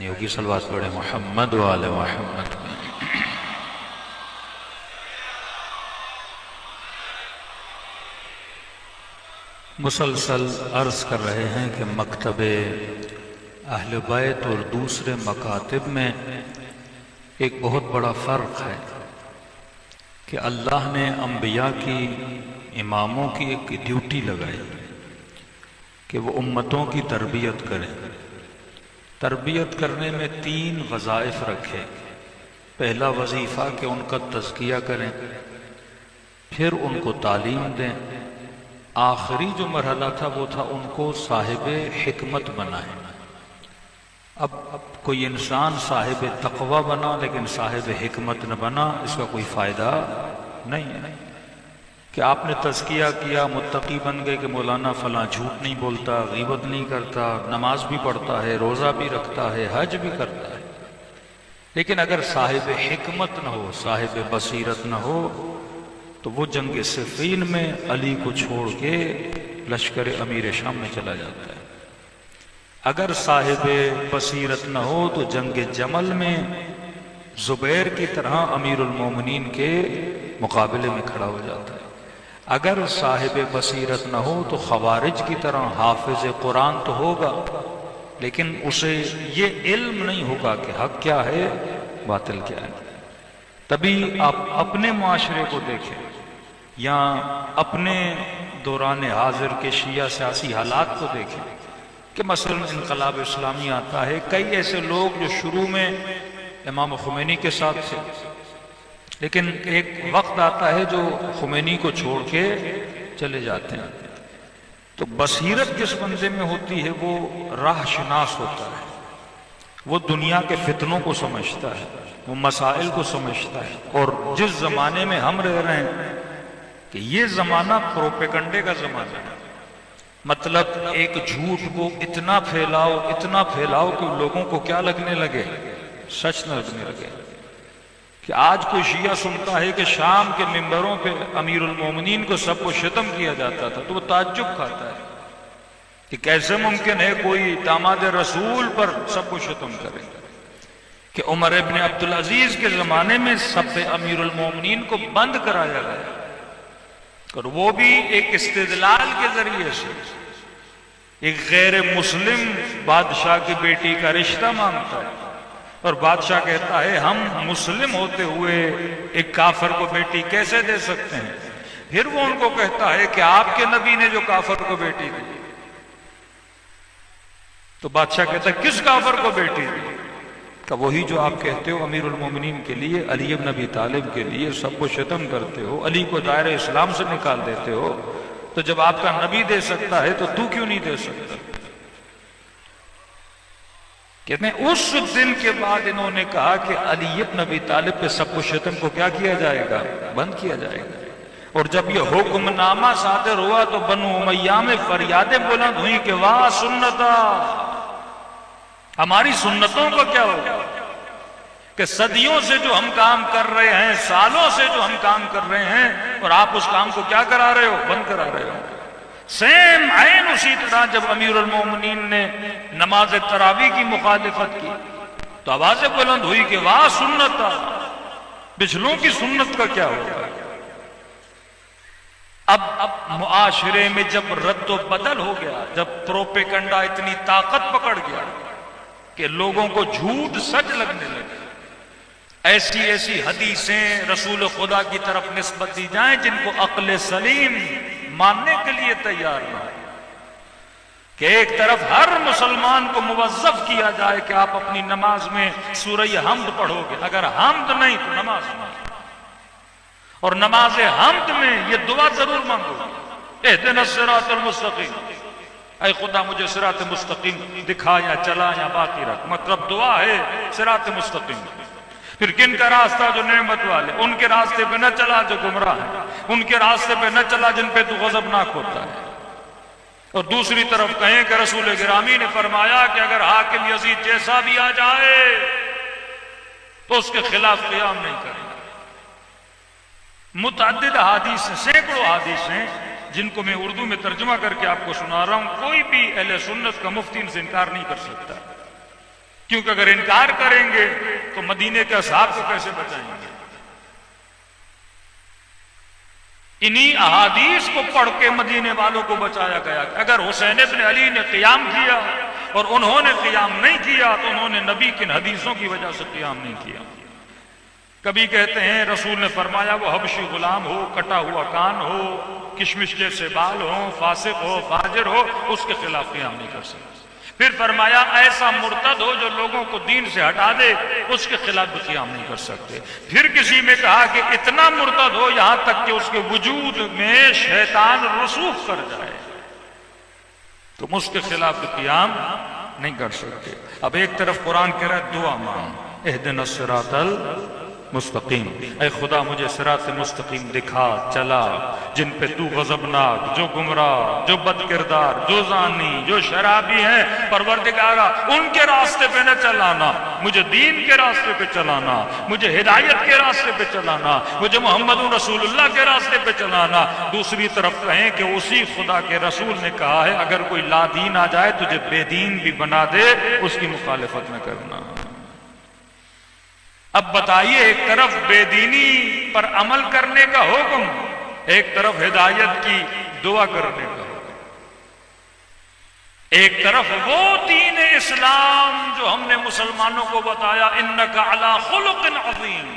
نہیں ہوگی، صلوات پڑھیں محمد و آل محمد۔ مسلسل عرض کر رہے ہیں کہ مکتب اہل بیت اور دوسرے مکاتب میں ایک بہت بڑا فرق ہے کہ اللہ نے انبیاء کی، اماموں کی ایک ڈیوٹی لگائی کہ وہ امتوں کی تربیت کریں۔ تربیت کرنے میں 3 وظائف رکھے۔ پہلا وظیفہ کہ ان کا تزکیہ کریں، پھر ان کو تعلیم دیں، آخری جو مرحلہ تھا وہ تھا ان کو صاحب حکمت بنائیں۔ اب کوئی انسان صاحب تقوی بنا لیکن صاحب حکمت نہ بنا، اس کا کوئی فائدہ نہیں ہے۔ کہ آپ نے تزکیہ کیا، متقی بن گئے کہ مولانا فلاں جھوٹ نہیں بولتا، غیبت نہیں کرتا، نماز بھی پڑھتا ہے، روزہ بھی رکھتا ہے، حج بھی کرتا ہے، لیکن اگر صاحب حکمت نہ ہو، صاحب بصیرت نہ ہو، تو وہ جنگ صفین میں علی کو چھوڑ کے لشکر امیر شام میں چلا جاتا ہے۔ اگر صاحب بصیرت نہ ہو تو جنگ جمل میں زبیر کی طرح امیر المومنین کے مقابلے میں کھڑا ہو جاتا ہے۔ اگر صاحب بصیرت نہ ہو تو خوارج کی طرح حافظ قرآن تو ہوگا، لیکن اسے یہ علم نہیں ہوگا کہ حق کیا ہے، باطل کیا ہے۔ تبھی آپ اپنے معاشرے کو دیکھیں یا اپنے دوران حاضر کے شیعہ سیاسی حالات کو دیکھیں کہ مثلا انقلاب اسلامی آتا ہے، کئی ایسے لوگ جو شروع میں امام خمینی کے ساتھ تھے، لیکن ایک وقت آتا ہے جو خمینی کو چھوڑ کے چلے جاتے ہیں۔ تو بصیرت جس بندے میں ہوتی ہے وہ راہ شناس ہوتا ہے، وہ دنیا کے فتنوں کو سمجھتا ہے، وہ مسائل کو سمجھتا ہے۔ اور جس زمانے میں ہم رہ رہے ہیں کہ یہ زمانہ پروپیگنڈے کا زمانہ ہے، مطلب ایک جھوٹ کو اتنا پھیلاؤ کہ لوگوں کو کیا لگنے لگے، سچ نہ لگنے لگے۔ کہ آج کوئی شیعہ سنتا ہے کہ شام کے منبروں پہ امیر المومنین کو سب کو شتم کیا جاتا تھا تو وہ تعجب کھاتا ہے کہ کیسے ممکن ہے کوئی داماد رسول پر سب کو شتم کرے۔ کہ عمر ابن عبدالعزیز کے زمانے میں سب امیر المومنین کو بند کرایا گیا، اور وہ بھی ایک استدلال کے ذریعے سے ایک غیر مسلم بادشاہ کی بیٹی کا رشتہ مانگتا ہے، اور بادشاہ کہتا ہے ہم مسلم ہوتے ہوئے ایک کافر کو بیٹی کیسے دے سکتے ہیں؟ پھر وہ ان کو کہتا ہے کہ آپ کے نبی نے جو کافر کو بیٹی دی، تو بادشاہ کہتا ہے کس کافر کو بیٹی دی؟ کہ وہی جو آپ کہتے ہو امیر المومنین کے لیے، علی بن ابی طالب کے لیے سب کو شتم کرتے ہو، علی کو دائرہ اسلام سے نکال دیتے ہو، تو جب آپ کا نبی دے سکتا ہے تو کیوں نہیں دے سکتا؟ کہتے ہیں اس دن کے بعد انہوں نے کہا کہ علی بن ابی طالب کے سب کو شتم کو کیا کیا جائے گا، بند کیا جائے گا۔ اور جب یہ حکم نامہ صادر ہوا تو بنو امیہ میں فریادیں بلند ہوئیں کہ واہ سنتا، ہماری سنتوں کو کیا ہوگا؟ کہ صدیوں سے جو ہم کام کر رہے ہیں، سالوں سے جو ہم کام کر رہے ہیں، اور آپ اس کام کو کیا کرا رہے ہو، بند کرا رہے ہو۔ سیم عین اسی طرح جب امیر المومنین نے نماز تراویح کی مخالفت کی تو آوازیں بلند ہوئی کہ واہ سنتا، پچھلوں کی سنت کا کیا ہوگا؟ اب معاشرے میں جب رد و بدل ہو گیا، جب پروپیگنڈا اتنی طاقت پکڑ گیا کہ لوگوں کو جھوٹ سچ لگنے لگے، ایسی ایسی حدیثیں رسول خدا کی طرف نسبت دی جائیں جن کو عقل سلیم ماننے کے لیے تیار نہ ہو، کہ ایک طرف ہر مسلمان کو موظف کیا جائے کہ آپ اپنی نماز میں سورہ حمد پڑھو گے، اگر حمد نہیں تو نماز نہیں، اور نماز حمد میں یہ دعا ضرور مانگو، اہدنا الصراط المستقیم، اے خدا مجھے صراط مستقیم دکھا یا چلا یا باقی رکھ، مطلب دعا ہے صراط مستقیم۔ پھر کن کا راستہ جو نعمت والے، ان کے راستے پہ نہ چلا جو گمراہ ہے، ان کے راستے پہ نہ چلا جن پہ تو غضبناک ہوتا ہے۔ اور دوسری طرف کہیں کہ رسول گرامی نے فرمایا کہ اگر حاکم یزید جیسا بھی آ جائے تو اس کے خلاف قیام نہیں کرنا۔ متعدد احادیث ہیں، سینکڑوں احادیث ہیں جن کو میں اردو میں ترجمہ کر کے آپ کو سنا رہا ہوں، کوئی بھی اہل سنت کا مفتی ان سے انکار نہیں کر سکتا کیونکہ اگر انکار کریں گے تو مدینے کے اصحاب کو کیسے بچائیں گے؟ انہی احادیث کو پڑھ کے مدینے والوں کو بچایا گیا کہ اگر حسین ابن علی نے قیام کیا اور انہوں نے قیام نہیں کیا تو انہوں نے نبی کی حدیثوں کی وجہ سے قیام نہیں کیا۔ کبھی کہتے ہیں رسول نے فرمایا وہ حبشی غلام ہو، کٹا ہوا کان ہو، کشمش جیسے بال ہو، فاسق ہو، فاجر ہو، اس کے خلاف قیام نہیں کر سکتے۔ پھر فرمایا ایسا مرتد ہو جو لوگوں کو دین سے ہٹا دے، اس کے خلاف بھی قیام نہیں کر سکتے۔ پھر کسی میں کہا کہ اتنا مرتد ہو یہاں تک کہ اس کے وجود میں شیطان رسوخ کر جائے، تم اس کے خلاف بھی قیام نہیں کر سکتے۔ اب ایک طرف قرآن کہہ رہا ہے دعا مانگ، اہدنا الصراط المستقیم، اے خدا مجھے صراط مستقیم دکھا، چلا جن پہ تو غضبناک، جو گمراہ، جو بد کردار، جو زانی، جو شرابی ہیں، پروردگارا ان کے راستے پہ نہ چلانا، مجھے دین کے راستے پہ چلانا، مجھے ہدایت کے راستے پہ چلانا، مجھے محمد رسول اللہ کے راستے پہ چلانا۔ دوسری طرف کہیں کہ اسی خدا کے رسول نے کہا ہے اگر کوئی لا دین آ جائے تجھے بے دین بھی بنا دے، اس کی مخالفت نہ کرنا۔ اب بتائیے، ایک طرف بے دینی پر عمل کرنے کا حکم، ایک طرف ہدایت کی دعا کرنے کا حکم، ایک طرف وہ دین اسلام جو ہم نے مسلمانوں کو بتایا انک علی خلق عظیم،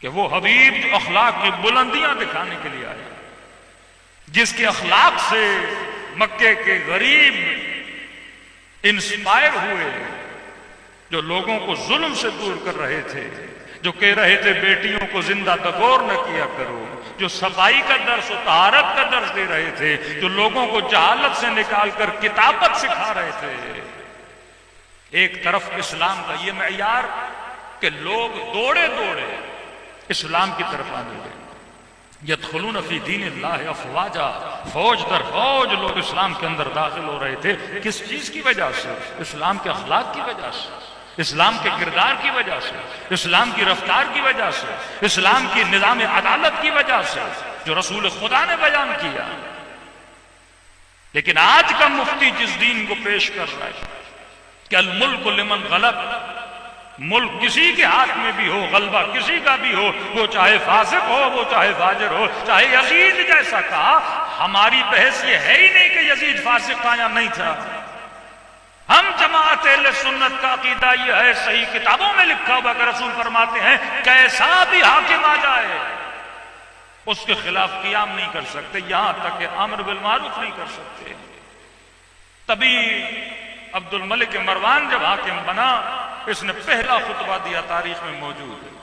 کہ وہ حبیب جو اخلاق کی بلندیاں دکھانے کے لیے آیا، جس کے اخلاق سے مکے کے غریب انسپائر ہوئے، جو لوگوں کو ظلم سے دور کر رہے تھے، جو کہہ رہے تھے بیٹیوں کو زندہ دگور نہ کیا کرو، جو صفائی کا درس و طہارت کا درس دے رہے تھے، جو لوگوں کو جہالت سے نکال کر کتابت سکھا رہے تھے۔ ایک طرف اسلام کا یہ معیار کہ لوگ دوڑے دوڑے اسلام کی طرف آنے لگے، یدخلون فی دین اللہ افواجا، فوج در فوج لوگ اسلام کے اندر داخل ہو رہے تھے۔ کس چیز کی وجہ سے؟ اسلام کے اخلاق کی وجہ سے، اسلام کے کردار کی وجہ سے، اسلام کی رفتار کی وجہ سے، اسلام کی نظام عدالت کی وجہ سے جو رسول خدا نے بیان کیا۔ لیکن آج کا مفتی جس دین کو پیش کر رہا ہے کہ الملک لمن غلب، ملک کسی کے ہاتھ میں بھی ہو، غلبہ کسی کا بھی ہو، وہ چاہے فاسق ہو، وہ چاہے فاجر ہو، چاہے یزید جیسا کہا۔ ہماری بحث یہ ہے ہی نہیں کہ یزید فاسق تھا یا نہیں تھا۔ ہم جماعت اہل سنت کا عقیدہ یہ ہے، صحیح کتابوں میں لکھا ہوا کہ رسول فرماتے ہیں کیسا بھی حاکم آ جائے اس کے خلاف قیام نہیں کر سکتے، یہاں تک کہ امر بالمعروف نہیں کر سکتے۔ تبھی عبد الملک مروان جب حاکم بنا، اس نے پہلا خطبہ دیا، تاریخ میں موجود ہے،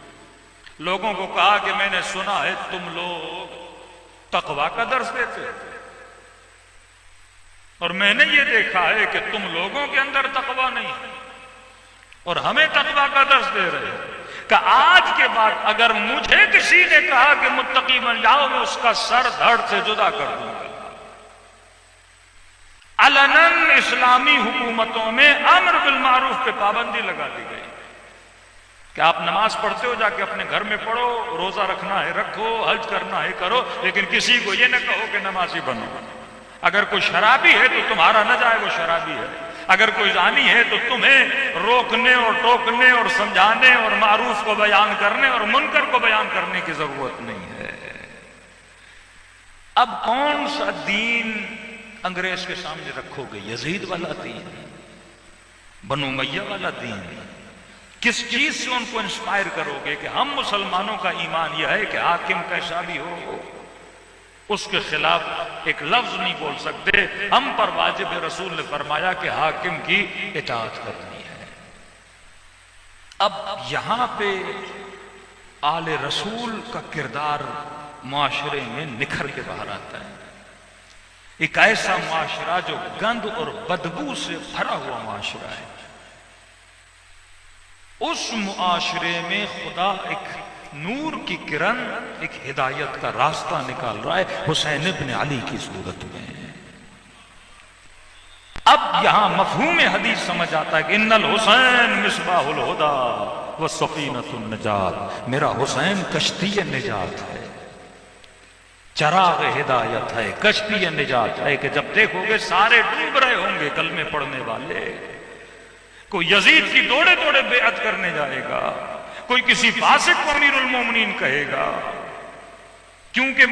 لوگوں کو کہا کہ میں نے سنا ہے تم لوگ تقویٰ کا درس دیتے ہیں، اور میں نے یہ دیکھا ہے کہ تم لوگوں کے اندر تقویٰ نہیں ہے اور ہمیں تقویٰ کا درس دے رہے ہیں، کہ آج کے بعد اگر مجھے کسی نے کہا کہ متقی بن جاؤ، میں اس کا سر دھڑ سے جدا کر دوں گا۔ علناً اسلامی حکومتوں میں امر بالمعروف پہ پابندی لگا دی گئی کہ آپ نماز پڑھتے ہو جا کے اپنے گھر میں پڑھو، روزہ رکھنا ہے رکھو، حج کرنا ہے کرو، لیکن کسی کو یہ نہ کہو کہ نمازی بنو۔ اگر کوئی شرابی ہے تو تمہارا نہ جائے وہ شرابی ہے، اگر کوئی زانی ہے تو تمہیں روکنے اور ٹوکنے اور سمجھانے اور معروف کو بیان کرنے اور منکر کو بیان کرنے کی ضرورت نہیں ہے۔ اب کون سا دین انگریز کے سامنے رکھو گے؟ یزید والا دین، بنو امیہ والا دین؟ کس چیز سے ان کو انسپائر کرو گے کہ ہم مسلمانوں کا ایمان یہ ہے کہ حاکم کیسا بھی ہو اس کے خلاف ایک لفظ نہیں بول سکتے، ہم پر واجب رسول نے فرمایا کہ حاکم کی اطاعت کرنی ہے۔ اب یہاں پہ آل رسول کا کردار معاشرے میں نکھر کے باہر آتا ہے۔ ایک ایسا معاشرہ جو گند اور بدبو سے بھرا ہوا معاشرہ ہے، اس معاشرے میں خدا ایک نور کی کرن، ایک ہدایت کا راستہ نکال رہا ہے حسین ابن علی کی صورت میں۔ اب یہاں مفہوم حدیث سمجھ آتا ہے کہ ان الحسین مصباح الہدی وسفینۃ النجات، میرا حسین کشتی نجات ہے، چراغ ہدایت ہے، کشتی نجات ہے، کہ جب دیکھو گے سارے ڈوب رہے ہوں گے کلمے پڑھنے والے، کوئی یزید کی دوڑے دوڑے بیعت کرنے جائے گا، کوئی کسی فاسق کو امیر المومنین کہے گا، کیونکہ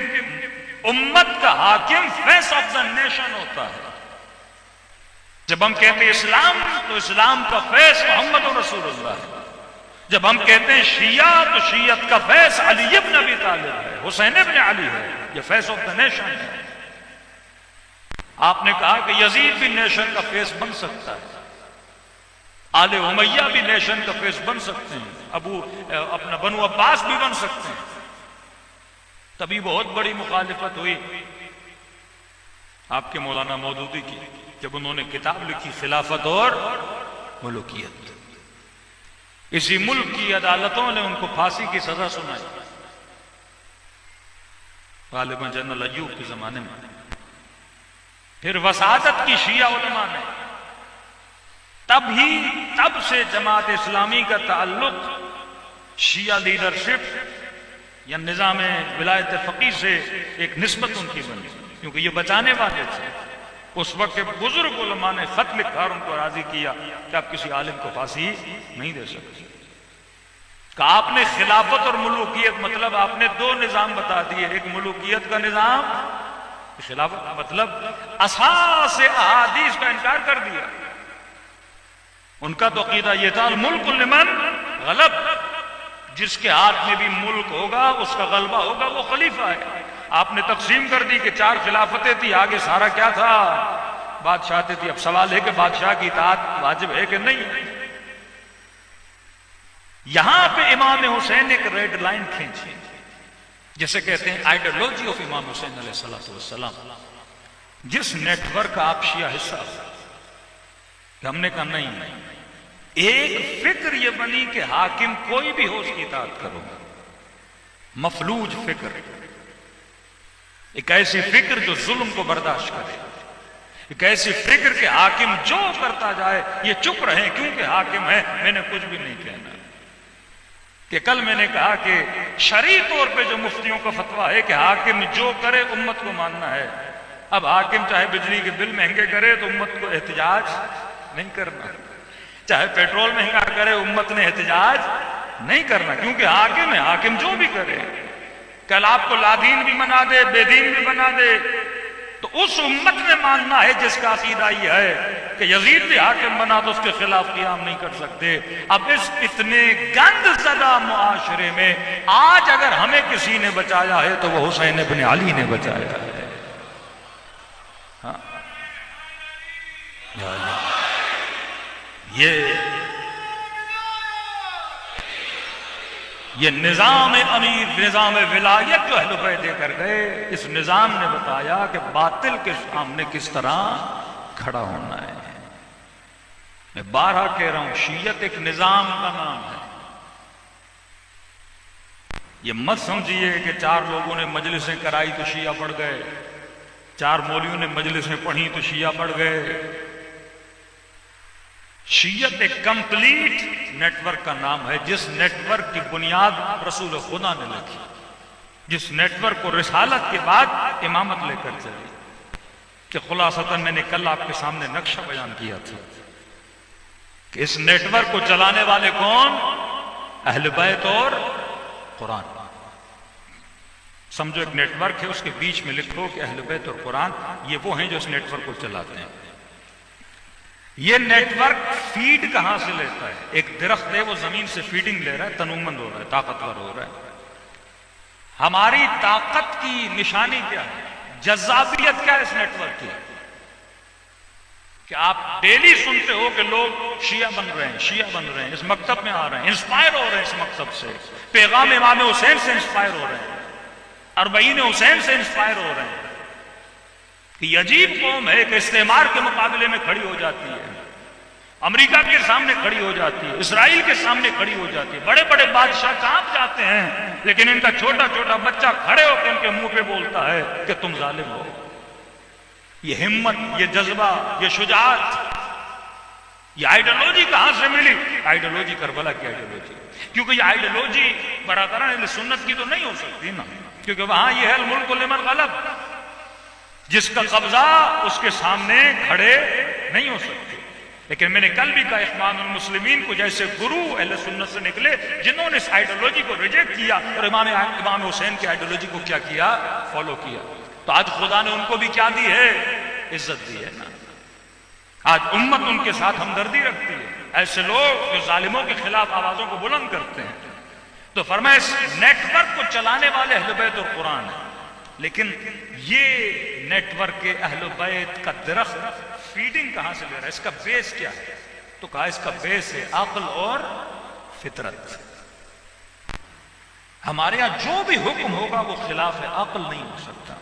امت کا حاکم فیس آف دا نیشن ہوتا ہے۔ جب ہم کہتے ہیں اسلام تو اسلام کا فیس محمد رسول اللہ ہے، جب ہم کہتے ہیں شیعہ تو شیعت کا فیس علی ابن ابی طالب ہے، حسین ابن علی ہے، یہ فیس آف دا نیشن ہے۔ آپ نے کہا کہ یزید بھی نیشن کا فیس بن سکتا ہے، آل امیہ بھی نیشن کا فیس بن سکتے ہیں، اپنا بنو عباس بھی بن سکتے ہیں۔ تبھی بہت بڑی مخالفت ہوئی آپ کے مولانا مودودی کی، جب انہوں نے کتاب لکھی خلافت اور ملوکیت۔ اسی ملک کی عدالتوں نے ان کو پھانسی کی سزا سنائی، غالباً جنرل ایوب کے زمانے میں۔ پھر وساطت کی شیعہ علماء نے، تب سے جماعت اسلامی کا تعلق شیعہ لیڈرشپ یا نظام ولایت فقیہ سے ایک نسبت ان کی بنی، کیونکہ یہ بچانے والے تھے۔ اس وقت کے بزرگ علماء نے خط لکھا اور ان کو راضی کیا کہ آپ کسی عالم کو پھانسی نہیں دے سکتے۔ کہ آپ نے خلافت اور ملوکیت مطلب آپ نے دو نظام بتا دیے، ایک ملوکیت کا نظام، خلافت مطلب اساس احادیث کا انکار کر دیا۔ ان کا تو عقیدہ یہ تھا الملک لمن غلب، جس کے ہاتھ میں بھی ملک ہوگا اس کا غلبہ ہوگا وہ خلیفہ ہے۔ آپ نے تقسیم کر دی کہ 4 خلافتیں تھی، آگے سارا کیا تھا؟ بادشاہتیں تھی۔ اب سوال ہے کہ بادشاہ کی اطاعت واجب ہے کہ نہیں؟ یہاں پہ امام حسین ایک ریڈ لائن کھینچی، جسے کہتے ہیں آئیڈیالوجی آف امام حسین علیہ السلام۔ جس نیٹ ورک کا آپ شیعہ حصہ کہ ہم نے کہا نہیں، ایک فکر یہ بنی کہ حاکم کوئی بھی ہو اس کی اطاعت کرو، مفلوج فکر، ایک ایسی فکر جو ظلم کو برداشت کرے، ایک ایسی فکر کہ حاکم جو کرتا جائے یہ چپ رہے کیونکہ حاکم ہے، میں نے کچھ بھی نہیں کہنا۔ کہ کل میں نے کہا کہ شرعی طور پہ جو مفتیوں کا فتویٰ ہے کہ حاکم جو کرے امت کو ماننا ہے۔ اب حاکم چاہے بجلی کے بل مہنگے کرے تو امت کو احتجاج نہیں کرنا، چاہے پیٹرول مہنگا کرے امت نے احتجاج نہیں کرنا، کیونکہ حاکم ہے، حاکم جو بھی کرے۔ کل آپ کو لادین بھی بنا دے، بے دین بھی بنا دے، تو اس امت میں ماننا ہے جس کا عقیدہ یہ ہے کہ یزید بھی حاکم بنا تو اس کے خلاف قیام نہیں کر سکتے۔ اب اس اتنے گند زدہ معاشرے میں آج اگر ہمیں کسی نے بچایا ہے تو وہ حسین ابن علی نے بچایا ہے۔ ہاں، یہ نظام امیر، نظام ولایت جو اہل بیت دے کر گئے، اس نظام نے بتایا کہ باطل کے سامنے کس طرح کھڑا ہونا ہے۔ میں بارہا کہہ رہا ہوں، شیعت ایک نظام کا نام ہے۔ یہ مت سمجھیے کہ 4 لوگوں نے مجلسیں کرائی تو شیعہ پڑھ گئے، 4 مولویوں نے مجلسیں پڑھی تو شیعہ پڑھ گئے۔ شیعت ایک کمپلیٹ نیٹ ورک کا نام ہے، جس نیٹ ورک کی بنیاد رسول خدا نے رکھی، جس نیٹ ورک کو رسالت کے بعد امامت لے کر چلی۔ کہ خلاصتاً میں نے کل آپ کے سامنے نقشہ بیان کیا تھا کہ اس نیٹ ورک کو چلانے والے کون؟ اہل بیت اور قرآن۔ سمجھو ایک نیٹ ورک ہے، اس کے بیچ میں لکھو کہ اہل بیت اور قرآن یہ وہ ہیں جو اس نیٹ ورک کو چلاتے ہیں۔ یہ نیٹ ورک فیڈ کہاں سے لیتا ہے؟ ایک درخت ہے، وہ زمین سے فیڈنگ لے رہا ہے، تنومند ہو رہا ہے، طاقتور ہو رہا ہے۔ ہماری طاقت کی نشانی کیا ہے؟ جذابیت کیا ہے اس نیٹ ورک کی؟ کہ آپ ڈیلی سنتے ہو کہ لوگ شیعہ بن رہے ہیں، شیعہ بن رہے ہیں، اس مکتب میں آ رہے ہیں، انسپائر ہو رہے ہیں اس مکتب سے، پیغام امام حسین سے انسپائر ہو رہے ہیں، اربعین حسین سے انسپائر ہو رہے ہیں۔ کہ یہ عجیب قوم ہے کہ استعمار کے مقابلے میں کھڑی ہو جاتی ہے، امریکہ کے سامنے کھڑی ہو جاتی ہے، اسرائیل کے سامنے کھڑی ہو جاتی ہے، بڑے بڑے بادشاہ کانپ جاتے ہیں، لیکن ان کا چھوٹا چھوٹا بچہ کھڑے ہو کے ان کے منہ پہ بولتا ہے کہ تم ظالم ہو۔ یہ ہمت، یہ جذبہ، یہ شجاعت، یہ آئیڈیالوجی کہاں سے ملی؟ آئیڈیالوجی کربلا کی آئیڈیالوجی، کیونکہ یہ آئیڈیالوجی برادران اہل سنت کی تو نہیں ہو سکتی نا، کیونکہ وہاں یہ ہے الملک لمن غلب، جس کا قبضہ اس کے سامنے کھڑے نہیں ہو سکتے۔ لیکن میں نے کل بھی کہا اخوان المسلمین کو جیسے گرو اہل سنت سے نکلے جنہوں نے اس آئیڈیالوجی کو ریجیکٹ کیا اور امام حسین کی آئیڈیالوجی کو کیا کیا، فالو کیا، تو آج خدا نے ان کو بھی کیا دی ہے، عزت دی ہے نا۔ آج امت ان کے ساتھ ہمدردی رکھتی ہے، ایسے لوگ جو ظالموں کے خلاف آوازوں کو بلند کرتے ہیں۔ تو فرمایا اس نیٹ ورک کو چلانے والے اہل بیت اور قرآن ہے، لیکن یہ نیٹ ورک کے اہل بیت کا درخت فیڈنگ کہاں سے لے رہا ہے، اس کا بیس کیا ہے؟ تو کہا اس کا بیس ہے عقل اور فطرت۔ ہمارے یہاں جو بھی حکم ہوگا وہ خلاف عقل نہیں ہو سکتا۔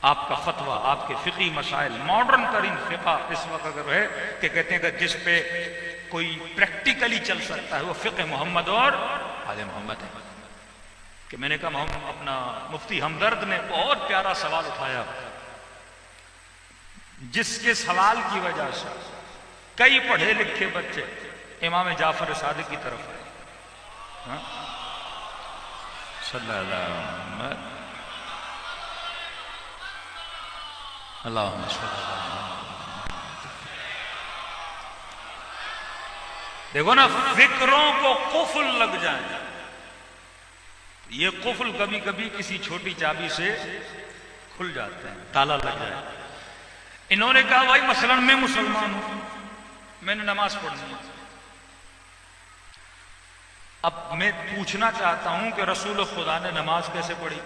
آپ کا فتویٰ، آپ کے فقہی مسائل، ماڈرن ترین فقہ اس وقت اگر ہے کہ کہتے ہیں کہ جس پہ کوئی پریکٹیکلی چل سکتا ہے وہ فقہ محمد اور آل محمد ہے۔ کہ میں نے کہا اپنا مفتی ہمدرد نے بہت پیارا سوال اٹھایا، جس کے سوال کی وجہ سے کئی پڑھے لکھے بچے امام جعفر صادق کی طرف آئے۔ صلی اللہ اللہم صلی اللہ۔ دیکھو نا، فکروں کو قفل لگ جائیں، یہ قفل کبھی کبھی کسی چھوٹی چابی سے کھل جاتے ہیں، تالا لگ جائے۔ انہوں نے کہا بھائی مثلا میں مسلمان ہوں، میں نے نماز پڑھنی ہے، اب میں پوچھنا چاہتا ہوں کہ رسول خدا نے نماز کیسے پڑھی؟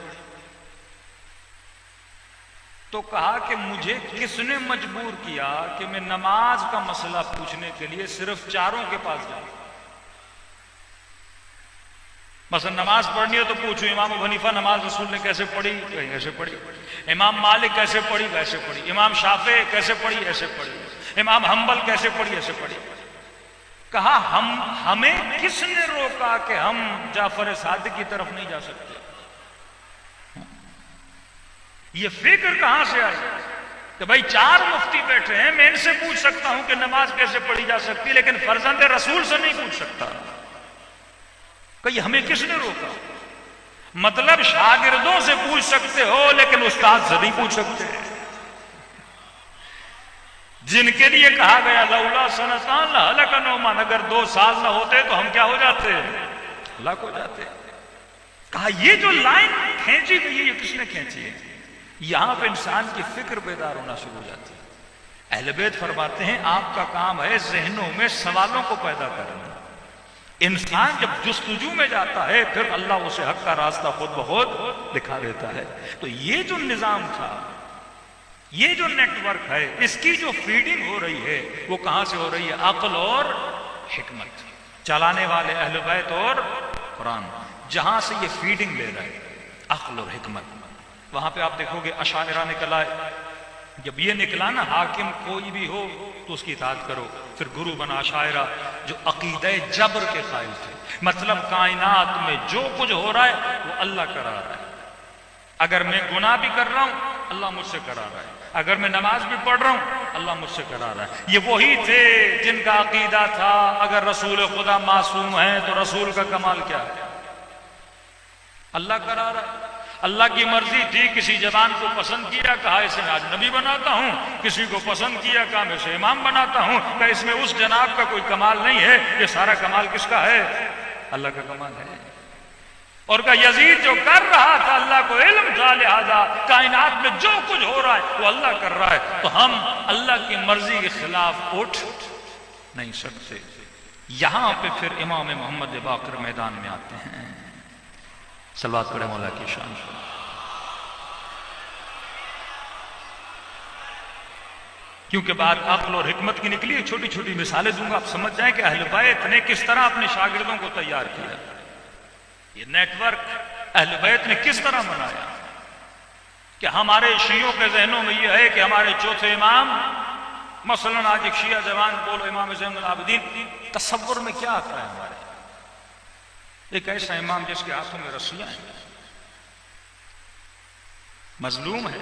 تو کہا کہ مجھے کس نے مجبور کیا کہ میں نماز کا مسئلہ پوچھنے کے لیے صرف چاروں کے پاس جاؤں؟ مثلا نماز پڑھنی ہے تو پوچھو امام ابو حنیفہ نماز رسول نے کیسے پڑھی؟ ایسے پڑھی۔ امام مالک کیسے پڑھی؟ ویسے پڑھی۔ امام شافعی کیسے پڑھی؟ ایسے پڑھی۔ امام حنبل کیسے پڑھی؟ ایسے پڑھی۔ کہا ہمیں کس نے روکا کہ ہم جعفر صادق کی طرف نہیں جا سکتے؟ یہ فکر کہاں سے آئی کہ بھائی چار مفتی بیٹھے ہیں، میں ان سے پوچھ سکتا ہوں کہ نماز کیسے پڑھی جا سکتی، لیکن فرزند رسول سے نہیں پوچھ سکتا؟ کہ یہ ہمیں کس نے روکا؟ مطلب شاگردوں سے پوچھ سکتے ہو لیکن استاد سے نہیں پوچھ سکتے، جن کے لیے کہا گیا لولا سنتان لہلک نعمان، اگر 2 سال نہ ہوتے تو ہم کیا ہو جاتے؟ ہلاک ہو جاتے۔ کہا یہ جو لائن کھینچی گئی یہ کس نے کھینچی ہے؟ یہاں پہ انسان کی فکر بیدار ہونا شروع ہو جاتی ہے۔ اہل بیت فرماتے ہیں آپ کا کام ہے ذہنوں میں سوالوں کو پیدا کرنا۔ انسان جب جستجو میں جاتا ہے پھر اللہ اسے حق کا راستہ خود بخود دکھا دیتا ہے۔ تو یہ جو نظام تھا، یہ جو نیٹ ورک ہے، اس کی جو فیڈنگ ہو رہی ہے وہ کہاں سے ہو رہی ہے؟ عقل اور حکمت چلانے والے اہل بیت اور قرآن، جہاں سے یہ فیڈنگ لے رہے ہیں عقل اور حکمت۔ وہاں پہ آپ دیکھو گے اشاعرہ نکلا ہے، جب یہ نکلا نا حاکم کوئی بھی ہو تو اس کی اطاعت کرو، پھر گرو بنا اشاعرہ جو عقیدہ جبر کے قائل تھے، مطلب کائنات میں جو کچھ ہو رہا ہے وہ اللہ کرا رہا ہے، اگر میں گناہ بھی کر رہا ہوں اللہ مجھ سے کرا رہا ہے، اگر میں نماز بھی پڑھ رہا ہوں اللہ مجھ سے کرا رہا ہے۔ یہ وہی تھے جن کا عقیدہ تھا اگر رسول خدا معصوم ہیں تو رسول کا کمال کیا ہے؟ اللہ کرا رہا ہے۔ اللہ کی مرضی تھی، کسی جوان کو پسند کیا، کہا اسے میں آج نبی بناتا ہوں، کسی کو پسند کیا، کہا میں اسے امام بناتا ہوں، کہا اس میں اس جناب کا کوئی کمال نہیں ہے، یہ سارا کمال کس کا ہے؟ اللہ کا کمال ہے۔ اور کہا یزید جو کر رہا تھا اللہ کو علم تھا، لہذا کائنات میں جو کچھ ہو رہا ہے وہ اللہ کر رہا ہے، تو ہم اللہ کی مرضی کے خلاف اٹھ نہیں سکتے۔ یہاں پہ پھر امام محمد باقر میدان میں آتے ہیں۔ صلوات پڑھیں مولا کی شان پر۔ کیونکہ بات عقل اور حکمت کی نکلی، چھوٹی چھوٹی مثالیں دوں گا، آپ سمجھ جائیں کہ اہل بیت نے کس طرح اپنے شاگردوں کو تیار کیا، یہ نیٹ ورک اہل بیت نے کس طرح بنایا۔ کہ ہمارے شیعوں کے ذہنوں میں یہ ہے کہ ہمارے چوتھے امام، مثلا آج ایک شیعہ جوان بولو امام زین العابدین، تصور میں کیا آتا ہے ہمارے؟ ایک ایسا امام جس کے ہاتھوں میں رسیاں ہیں، مظلوم ہے،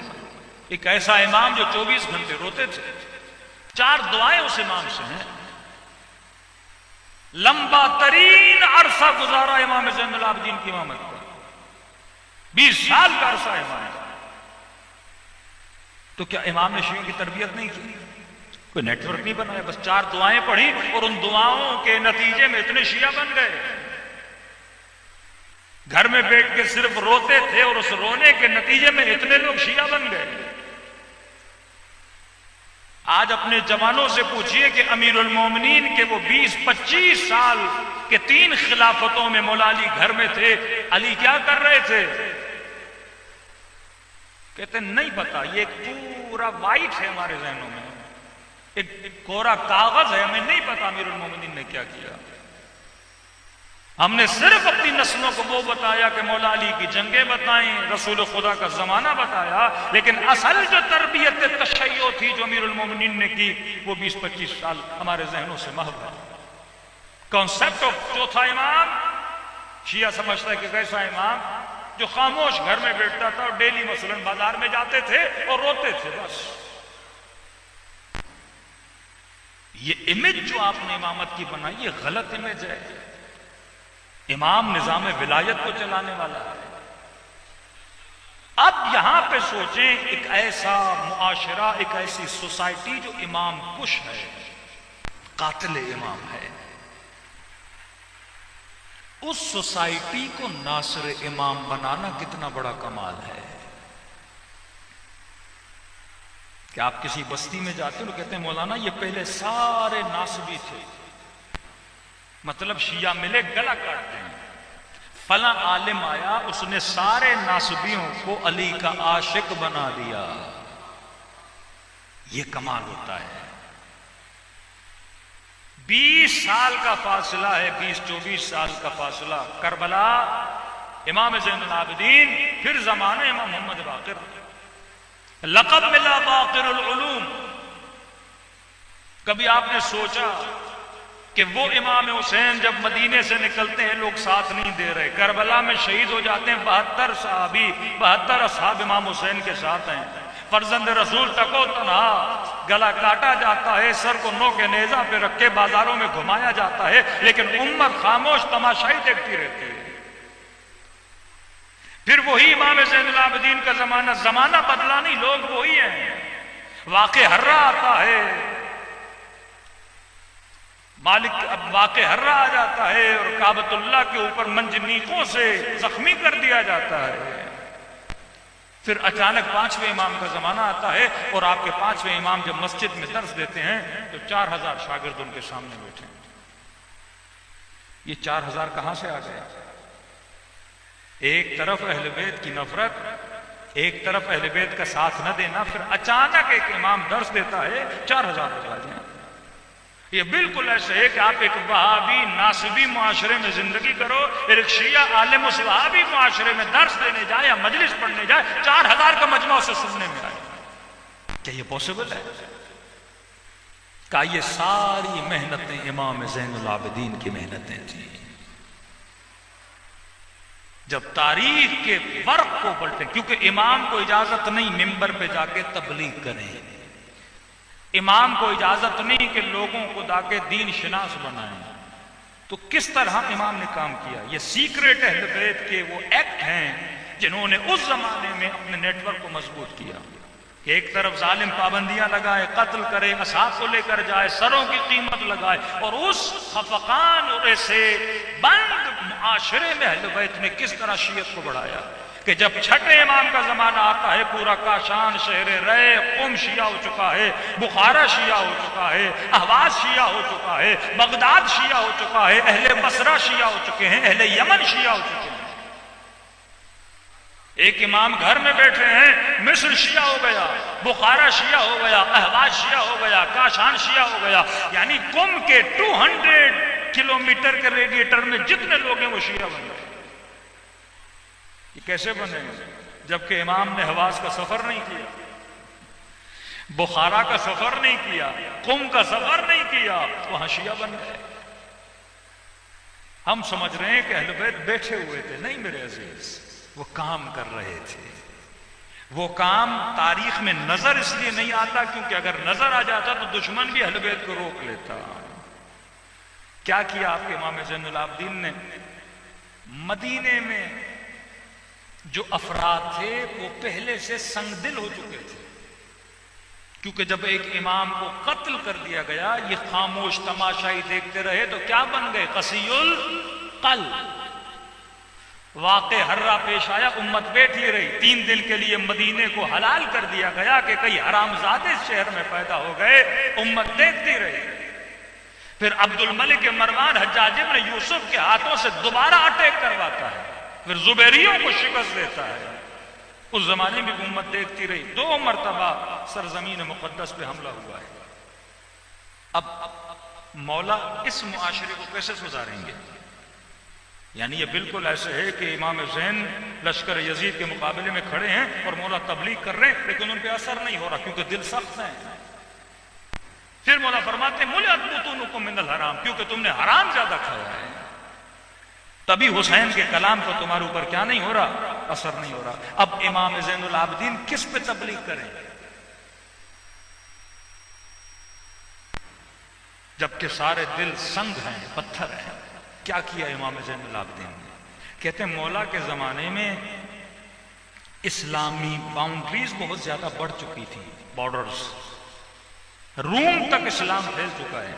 ایک ایسا امام جو 24 گھنٹے روتے تھے، 4 دعائیں اس امام سے ہیں، لمبا ترین عرصہ گزارا امام زین العابدین کی امامت کا، 20 سال کا عرصہ امام کا۔ تو کیا امام نے شیعوں کی تربیت نہیں کی؟ کوئی نیٹ ورک نہیں بنایا، بس 4 دعائیں پڑھی اور ان دعاؤں کے نتیجے میں اتنے شیعہ بن گئے، گھر میں بیٹھ کے صرف روتے تھے اور اس رونے کے نتیجے میں اتنے لوگ شیعہ بن گئے۔ آج اپنے جوانوں سے پوچھئے کہ امیر المومنین کے وہ 20-25 سال کے 3 خلافتوں میں مولا علی گھر میں تھے، علی کیا کر رہے تھے؟ کہتے نہیں پتا، یہ ایک پورا وائٹ ہے ہمارے ذہنوں میں، ایک کورا کاغذ ہے، ہمیں نہیں پتا امیر المومنین نے کیا کیا۔ ہم نے صرف اپنی نسلوں کو وہ بتایا کہ مولا علی کی جنگیں بتائیں، رسول خدا کا زمانہ بتایا، لیکن اصل جو تربیت تشیع تھی جو امیر المومنین نے کی، وہ 20-25 سال ہمارے ذہنوں سے محو ہے۔ کانسیپٹ آف چوتھا امام، شیعہ سمجھتا ہے کہ کیسا امام جو خاموش گھر میں بیٹھتا تھا اور ڈیلی مثلاً بازار میں جاتے تھے اور روتے تھے، بس۔ یہ امیج جو آپ نے امامت کی بنائی، یہ غلط امیج ہے۔ امام نظام ولایت کو چلانے والا ہے۔ اب یہاں پہ سوچیں، ایک ایسا معاشرہ، ایک ایسی سوسائٹی جو امام کش ہے، قاتل امام ہے، اس سوسائٹی کو ناصر امام بنانا کتنا بڑا کمال ہے۔ کہ آپ کسی بستی میں جاتے ہیں، کہتے ہیں مولانا یہ پہلے سارے ناصبی تھے، مطلب شیعہ ملے گلا کاٹتے ہیں، فلاں عالم آیا، اس نے سارے ناصبیوں کو علی کا عاشق بنا دیا۔ یہ کمال ہوتا ہے۔ 20 سال کا فاصلہ ہے، 20-24 سال کا فاصلہ، کربلا، امام زین العابدین، پھر زمانے امام محمد باقر، لقب ملا باقر العلوم۔ کبھی آپ نے سوچا کہ وہ امام حسین جب مدینے سے نکلتے ہیں لوگ ساتھ نہیں دے رہے، کربلا میں شہید ہو جاتے ہیں، 72 صحابی، 72 اصحاب امام حسین کے ساتھ ہیں، فرزند رسول تکو تنہا، گلا کاٹا جاتا ہے، سر کو نوک نیزہ پہ رکھ کے بازاروں میں گھمایا جاتا ہے، لیکن امت خاموش تماشائی دیکھتی رہتی ہے۔ پھر وہی امام زین العابدین کا زمانہ بدلا نہیں، لوگ وہی ہیں۔ واقع ہرہ آتا ہے، مالک اب واقع ہرہ آ جاتا ہے اور کعبۃ اللہ کے اوپر منجنیقوں سے زخمی کر دیا جاتا ہے۔ پھر اچانک 5ویں امام کا زمانہ آتا ہے اور آپ کے 5ویں امام جب مسجد میں درس دیتے ہیں تو 4000 شاگرد ان کے سامنے بیٹھے ہیں۔ یہ 4000 کہاں سے آ گیا؟ ایک طرف اہل بیت کی نفرت، ایک طرف اہل بیت کا ساتھ نہ دینا، پھر اچانک ایک امام درس دیتا ہے، 4000 لوگ آ جائیں۔ یہ بالکل ایسے ہے کہ آپ ایک وہابی ناصبی معاشرے میں زندگی کرو، ایک شیعہ عالم و وہابی معاشرے میں درس دینے جائے یا مجلس پڑھنے جائے، 4000 کا مجمع اسے سننے میں آئے۔ کیا یہ پاسبل ہے؟ کہ یہ ساری محنتیں امام زین العابدین کی محنتیں تھیں۔ جب تاریخ کے فرق کو پلٹیں، کیونکہ امام کو اجازت نہیں ممبر پہ جا کے تبلیغ کریں، امام کو اجازت نہیں کہ لوگوں کو جا کے دین شناس بنائیں، تو کس طرح امام نے کام کیا؟ یہ سیکریٹ اہل بیت کے وہ ایکٹ ہیں جنہوں نے اس زمانے میں اپنے نیٹ ورک کو مضبوط کیا کہ ایک طرف ظالم پابندیاں لگائے، قتل کرے، اصحاب کو لے کر جائے، سروں کی قیمت لگائے، اور اس خفقان اور ایسے بند معاشرے میں اہل بیت نے کس طرح شیعت کو بڑھایا کہ جب چھٹے امام کا زمانہ آتا ہے، پورا کاشان، شہر رے، قم شیعہ ہو چکا ہے، بخارا شیعہ ہو چکا ہے، اہواز شیعہ ہو چکا ہے، بغداد شیعہ ہو چکا ہے، اہل بصرہ شیعہ ہو چکے ہیں، اہل یمن شیعہ ہو چکے ہیں۔ ایک امام گھر میں بیٹھے ہیں، مصر شیعہ ہو گیا، بخارا شیعہ ہو گیا، اہواز شیعہ ہو گیا، کاشان شیعہ ہو گیا، یعنی قم کے 200 کلومیٹر کے ریڈیٹر میں جتنے لوگ ہیں وہ شیعہ بن گئے۔ یہ کیسے بنے؟ جبکہ امام نے حواس کا سفر نہیں کیا، بخارا کا سفر نہیں کیا، قم کا سفر نہیں کیا، وہاں شیعہ بن گئے۔ ہم سمجھ رہے ہیں کہ اہل بیت بیٹھے ہوئے تھے، نہیں میرے عزیز، وہ کام کر رہے تھے۔ وہ کام تاریخ میں نظر اس لیے نہیں آتا کیونکہ اگر نظر آ جاتا تو دشمن بھی اہل بیت کو روک لیتا۔ کیا کیا آپ کے امام زین العابدین نے؟ مدینے میں جو افراد تھے وہ پہلے سے سنگ دل ہو چکے تھے کیونکہ جب ایک امام کو قتل کر دیا گیا یہ خاموش تماشائی دیکھتے رہے تو کیا بن گئے؟ قسی القلب۔ واقع ہررا پیش آیا، امت بیٹھی رہی، 3 دن کے لیے مدینے کو حلال کر دیا گیا کہ کئی حرام زادے شہر میں پیدا ہو گئے، امت دیکھتی رہی۔ پھر عبد الملک مروان حجاج ابن یوسف کے ہاتھوں سے دوبارہ اٹیک کرواتا ہے، پھر زبیریوں کو شکست دیتا ہے۔ اس زمانے میں بھی امت دیکھتی رہی، 2 مرتبہ سرزمین مقدس پہ حملہ ہوا ہے۔ اب مولا اس معاشرے کو کیسے سدھاریں گے؟ یعنی یہ بالکل ایسے ہے کہ امام حسین لشکر یزید کے مقابلے میں کھڑے ہیں اور مولا تبلیغ کر رہے ہیں لیکن ان پہ اثر نہیں ہو رہا کیونکہ دل سخت ہیں۔ پھر مولا فرماتے ہیں مُلِئَتْ بُطُونُكُم مِّنَ الْحَرَامِ، کیونکہ تم نے حرام زیادہ کھایا ہے، تبھی حسین کے کلام کو تمہارے اوپر کیا نہیں ہو رہا؟ اثر نہیں ہو رہا۔ اب امام زین العابدین کس پہ تبلیغ کریں جبکہ سارے دل سنگ ہیں، پتھر ہیں؟ کیا کیا امام زین العابدین نے؟ کہتے ہیں مولا کے زمانے میں اسلامی باؤنڈریز بہت زیادہ بڑھ چکی تھی، بارڈرز، روم تک اسلام پھیل چکا ہے،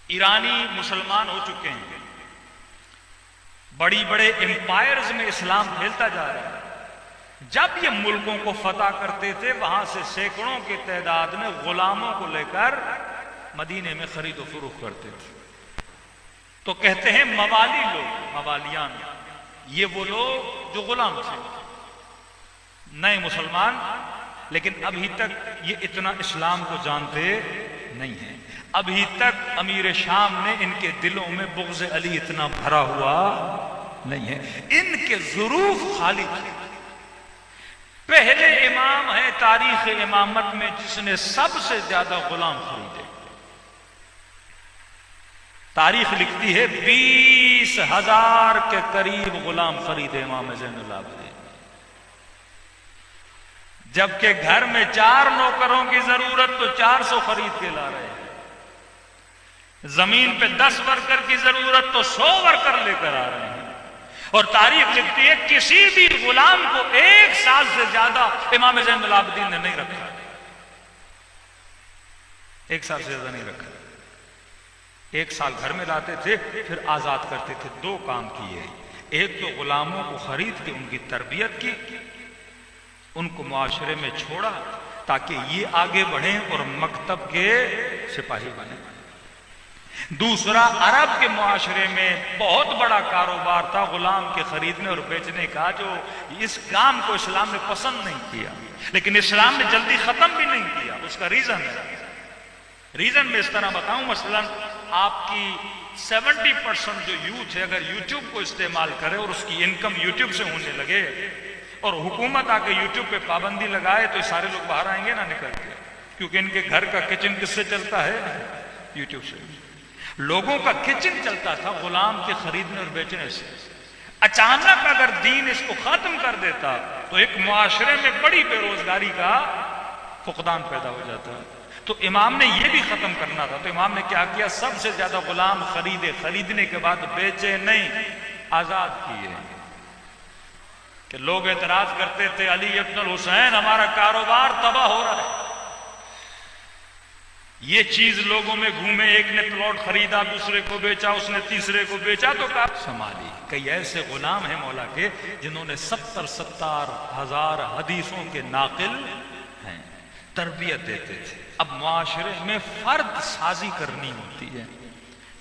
ایرانی مسلمان ہو چکے ہیں، بڑی بڑے امپائرز میں اسلام پھیلتا جا رہا ہے۔ جب یہ ملکوں کو فتح کرتے تھے وہاں سے سینکڑوں کی تعداد میں غلاموں کو لے کر مدینے میں خرید و فروخت کرتے تھے۔ تو کہتے ہیں موالی لوگ، موالیان، یہ وہ لوگ جو غلام تھے، نئے مسلمان، لیکن ابھی تک یہ اتنا اسلام کو جانتے نہیں ہیں۔ ابھی تک امیر شام نے ان کے دلوں میں بغض علی اتنا بھرا ہوا نہیں ہے، ان کے ظروف خالی تھے۔ پہلے امام ہے تاریخ امامت میں جس نے سب سے زیادہ غلام خریدے، تاریخ لکھتی ہے 20,000 کے قریب غلام خریدے امام زین العابدین، جبکہ گھر میں 4 نوکروں کی ضرورت تو 400 خرید کے لا رہے ہیں، زمین پہ 10 ورکر کی ضرورت تو 100 ورکر لے کر آ رہے ہیں۔ اور تاریخ لکھتی ہے کسی بھی غلام کو 1 سال سے زیادہ امام زین العابدین نے نہیں رکھا، 1 سال سے زیادہ نہیں رکھا۔ 1 سال گھر میں لاتے تھے پھر آزاد کرتے تھے۔ 2 کام کیے، ایک تو غلاموں کو خرید کے ان کی تربیت کی، ان کو معاشرے میں چھوڑا تاکہ یہ آگے بڑھیں اور مکتب کے سپاہی بنیں۔ دوسرا، عرب کے معاشرے میں بہت بڑا کاروبار تھا غلام کے خریدنے اور بیچنے کا، جو اس کام کو اسلام نے پسند نہیں کیا، لیکن اسلام نے جلدی ختم بھی نہیں کیا۔ اس کا ریزن میں اس طرح بتاؤں، مثلا آپ کی 70% جو یوتھ ہے اگر یوٹیوب کو استعمال کرے اور اس کی انکم یوٹیوب سے ہونے لگے اور حکومت آ کے یوٹیوب پہ پابندی لگائے تو سارے لوگ باہر آئیں گے نا نکل کے، کیونکہ ان کے گھر کا کچن کس سے چلتا ہے؟ یوٹیوب سے۔ لوگوں کا کچن چلتا تھا غلام کے خریدنے اور بیچنے سے۔ اچانک اگر دین اس کو ختم کر دیتا تو ایک معاشرے میں بڑی بے روزگاری کا فقدان پیدا ہو جاتا۔ تو امام نے یہ بھی ختم کرنا تھا، تو امام نے کیا کیا؟ سب سے زیادہ غلام خریدے، خریدنے کے بعد بیچے نہیں، آزاد کیے۔ کہ لوگ اعتراض کرتے تھے علی ابن الحسین ہمارا کاروبار تباہ ہو رہا ہے، یہ چیز لوگوں میں گھومے، ایک نے پلاٹ خریدا، دوسرے کو بیچا، اس نے تیسرے کو بیچا، تو کہا سنبھالی۔ کئی ایسے غلام ہیں مولا کے جنہوں نے 70,000 حدیثوں کے ناقل ہیں، تربیت دیتے تھے۔ اب معاشرے میں فرد سازی کرنی ہوتی ہے،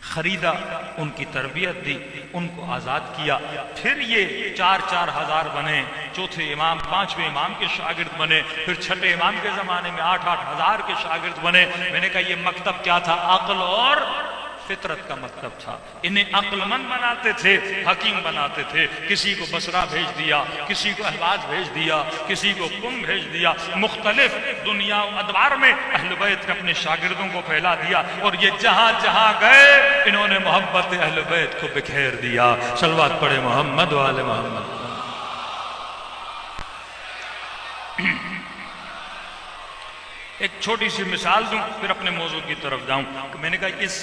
خریدا، ان کی تربیت دی، ان کو آزاد کیا، پھر یہ 4-4 ہزار بنے، چوتھے امام 5ویں امام کے شاگرد بنے، پھر چھٹے امام کے زمانے میں 8-8 ہزار کے شاگرد بنے۔ میں نے کہا یہ مکتب کیا تھا؟ عقل اور فطرت کا مکتب تھا۔ انہیں عقل مند بناتے تھے، حکیم بناتے تھے۔ کسی کو بصرہ بھیج دیا، کسی کو اہواز بھیج دیا، کسی کو قم بھیج دیا، مختلف دنیا و ادوار میں اہل بیت نے اپنے شاگردوں کو پھیلا دیا، اور یہ جہاں جہاں گئے انہوں نے محبت اہل بیت کو بکھیر دیا۔ صلوات پڑھے محمد و آل محمد۔ ایک چھوٹی سی مثال دوں پھر اپنے موضوع کی طرف جاؤں۔ میں نے کہا اس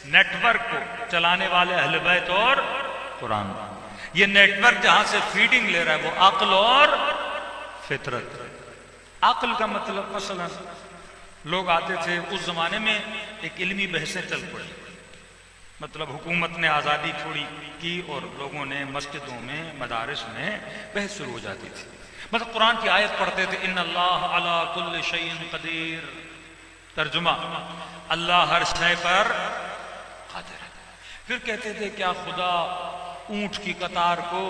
نیٹ ورک کو چلانے والے اہل بیت اور قرآن، یہ نیٹ ورک جہاں سے فیڈنگ لے رہا ہے وہ عقل اور فطرت۔ عقل کا مطلب مثلا لوگ آتے تھے اس زمانے میں، ایک علمی بحثیں چل پڑی، مطلب حکومت نے آزادی تھوڑی کی اور لوگوں نے مسجدوں میں مدارس میں بحث شروع ہو جاتی تھی، مطلب قرآن کی آیت پڑھتے تھے ان اللہ علی کل شیء قدیر، ترجمہ اللہ ہر شے پر قادر ہے، پھر کہتے تھے کیا خدا اونٹ کی قطار کو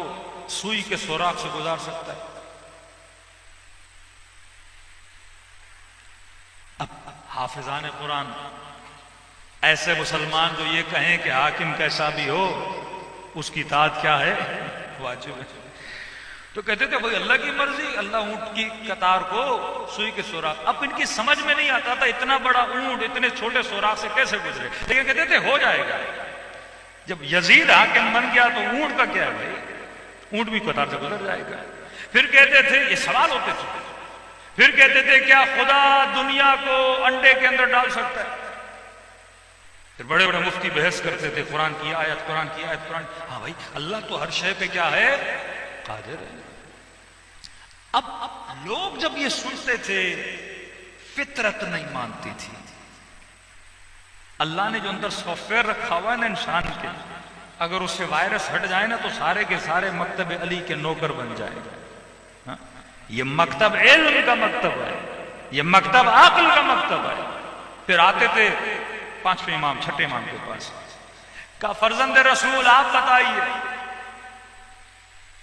سوئی کے سوراخ سے گزار سکتا ہے؟ اب حافظان قرآن ایسے مسلمان جو یہ کہیں کہ حاکم کیسا بھی ہو اس کی اطاعت کیا ہے؟ واجب ہے، تو کہتے تھے بھائی اللہ کی مرضی، اللہ اونٹ کی قطار کو سوئی کے سوراخ، اب ان کی سمجھ میں نہیں آتا تھا اتنا بڑا اونٹ اتنے چھوٹے سوراخ سے کیسے گزرے، لیکن کہتے تھے ہو جائے گا، جب یزید حاکم بن گیا تو اونٹ کا کیا ہے بھائی، اونٹ بھی قطار سے گزر جائے گا۔ پھر کہتے تھے، یہ سوال ہوتے تھے، پھر کہتے تھے کیا خدا دنیا کو انڈے کے اندر ڈال سکتا ہے؟ پھر بڑے بڑے مفتی بحث کرتے تھے، قرآن کی آیت، قرآن کی آیت، قرآن، ہاں بھائی اللہ تو ہر شے پہ کیا ہے؟ قادر ہے۔ اب لوگ جب یہ سنتے تھے فطرت نہیں مانتی تھی، اللہ نے جو اندر سافٹ ویئر رکھا ہوا ہے نا انسان کے، اگر اس سے وائرس ہٹ جائے نا تو سارے کے سارے مکتب علی کے نوکر بن جائے گا۔ یہ مکتب علم کا مکتب ہے، یہ مکتب عقل کا مکتب ہے۔ پھر آتے تھے پانچویں امام، چھٹے امام کے پاس، کہا فرزند رسول آپ بتائیے،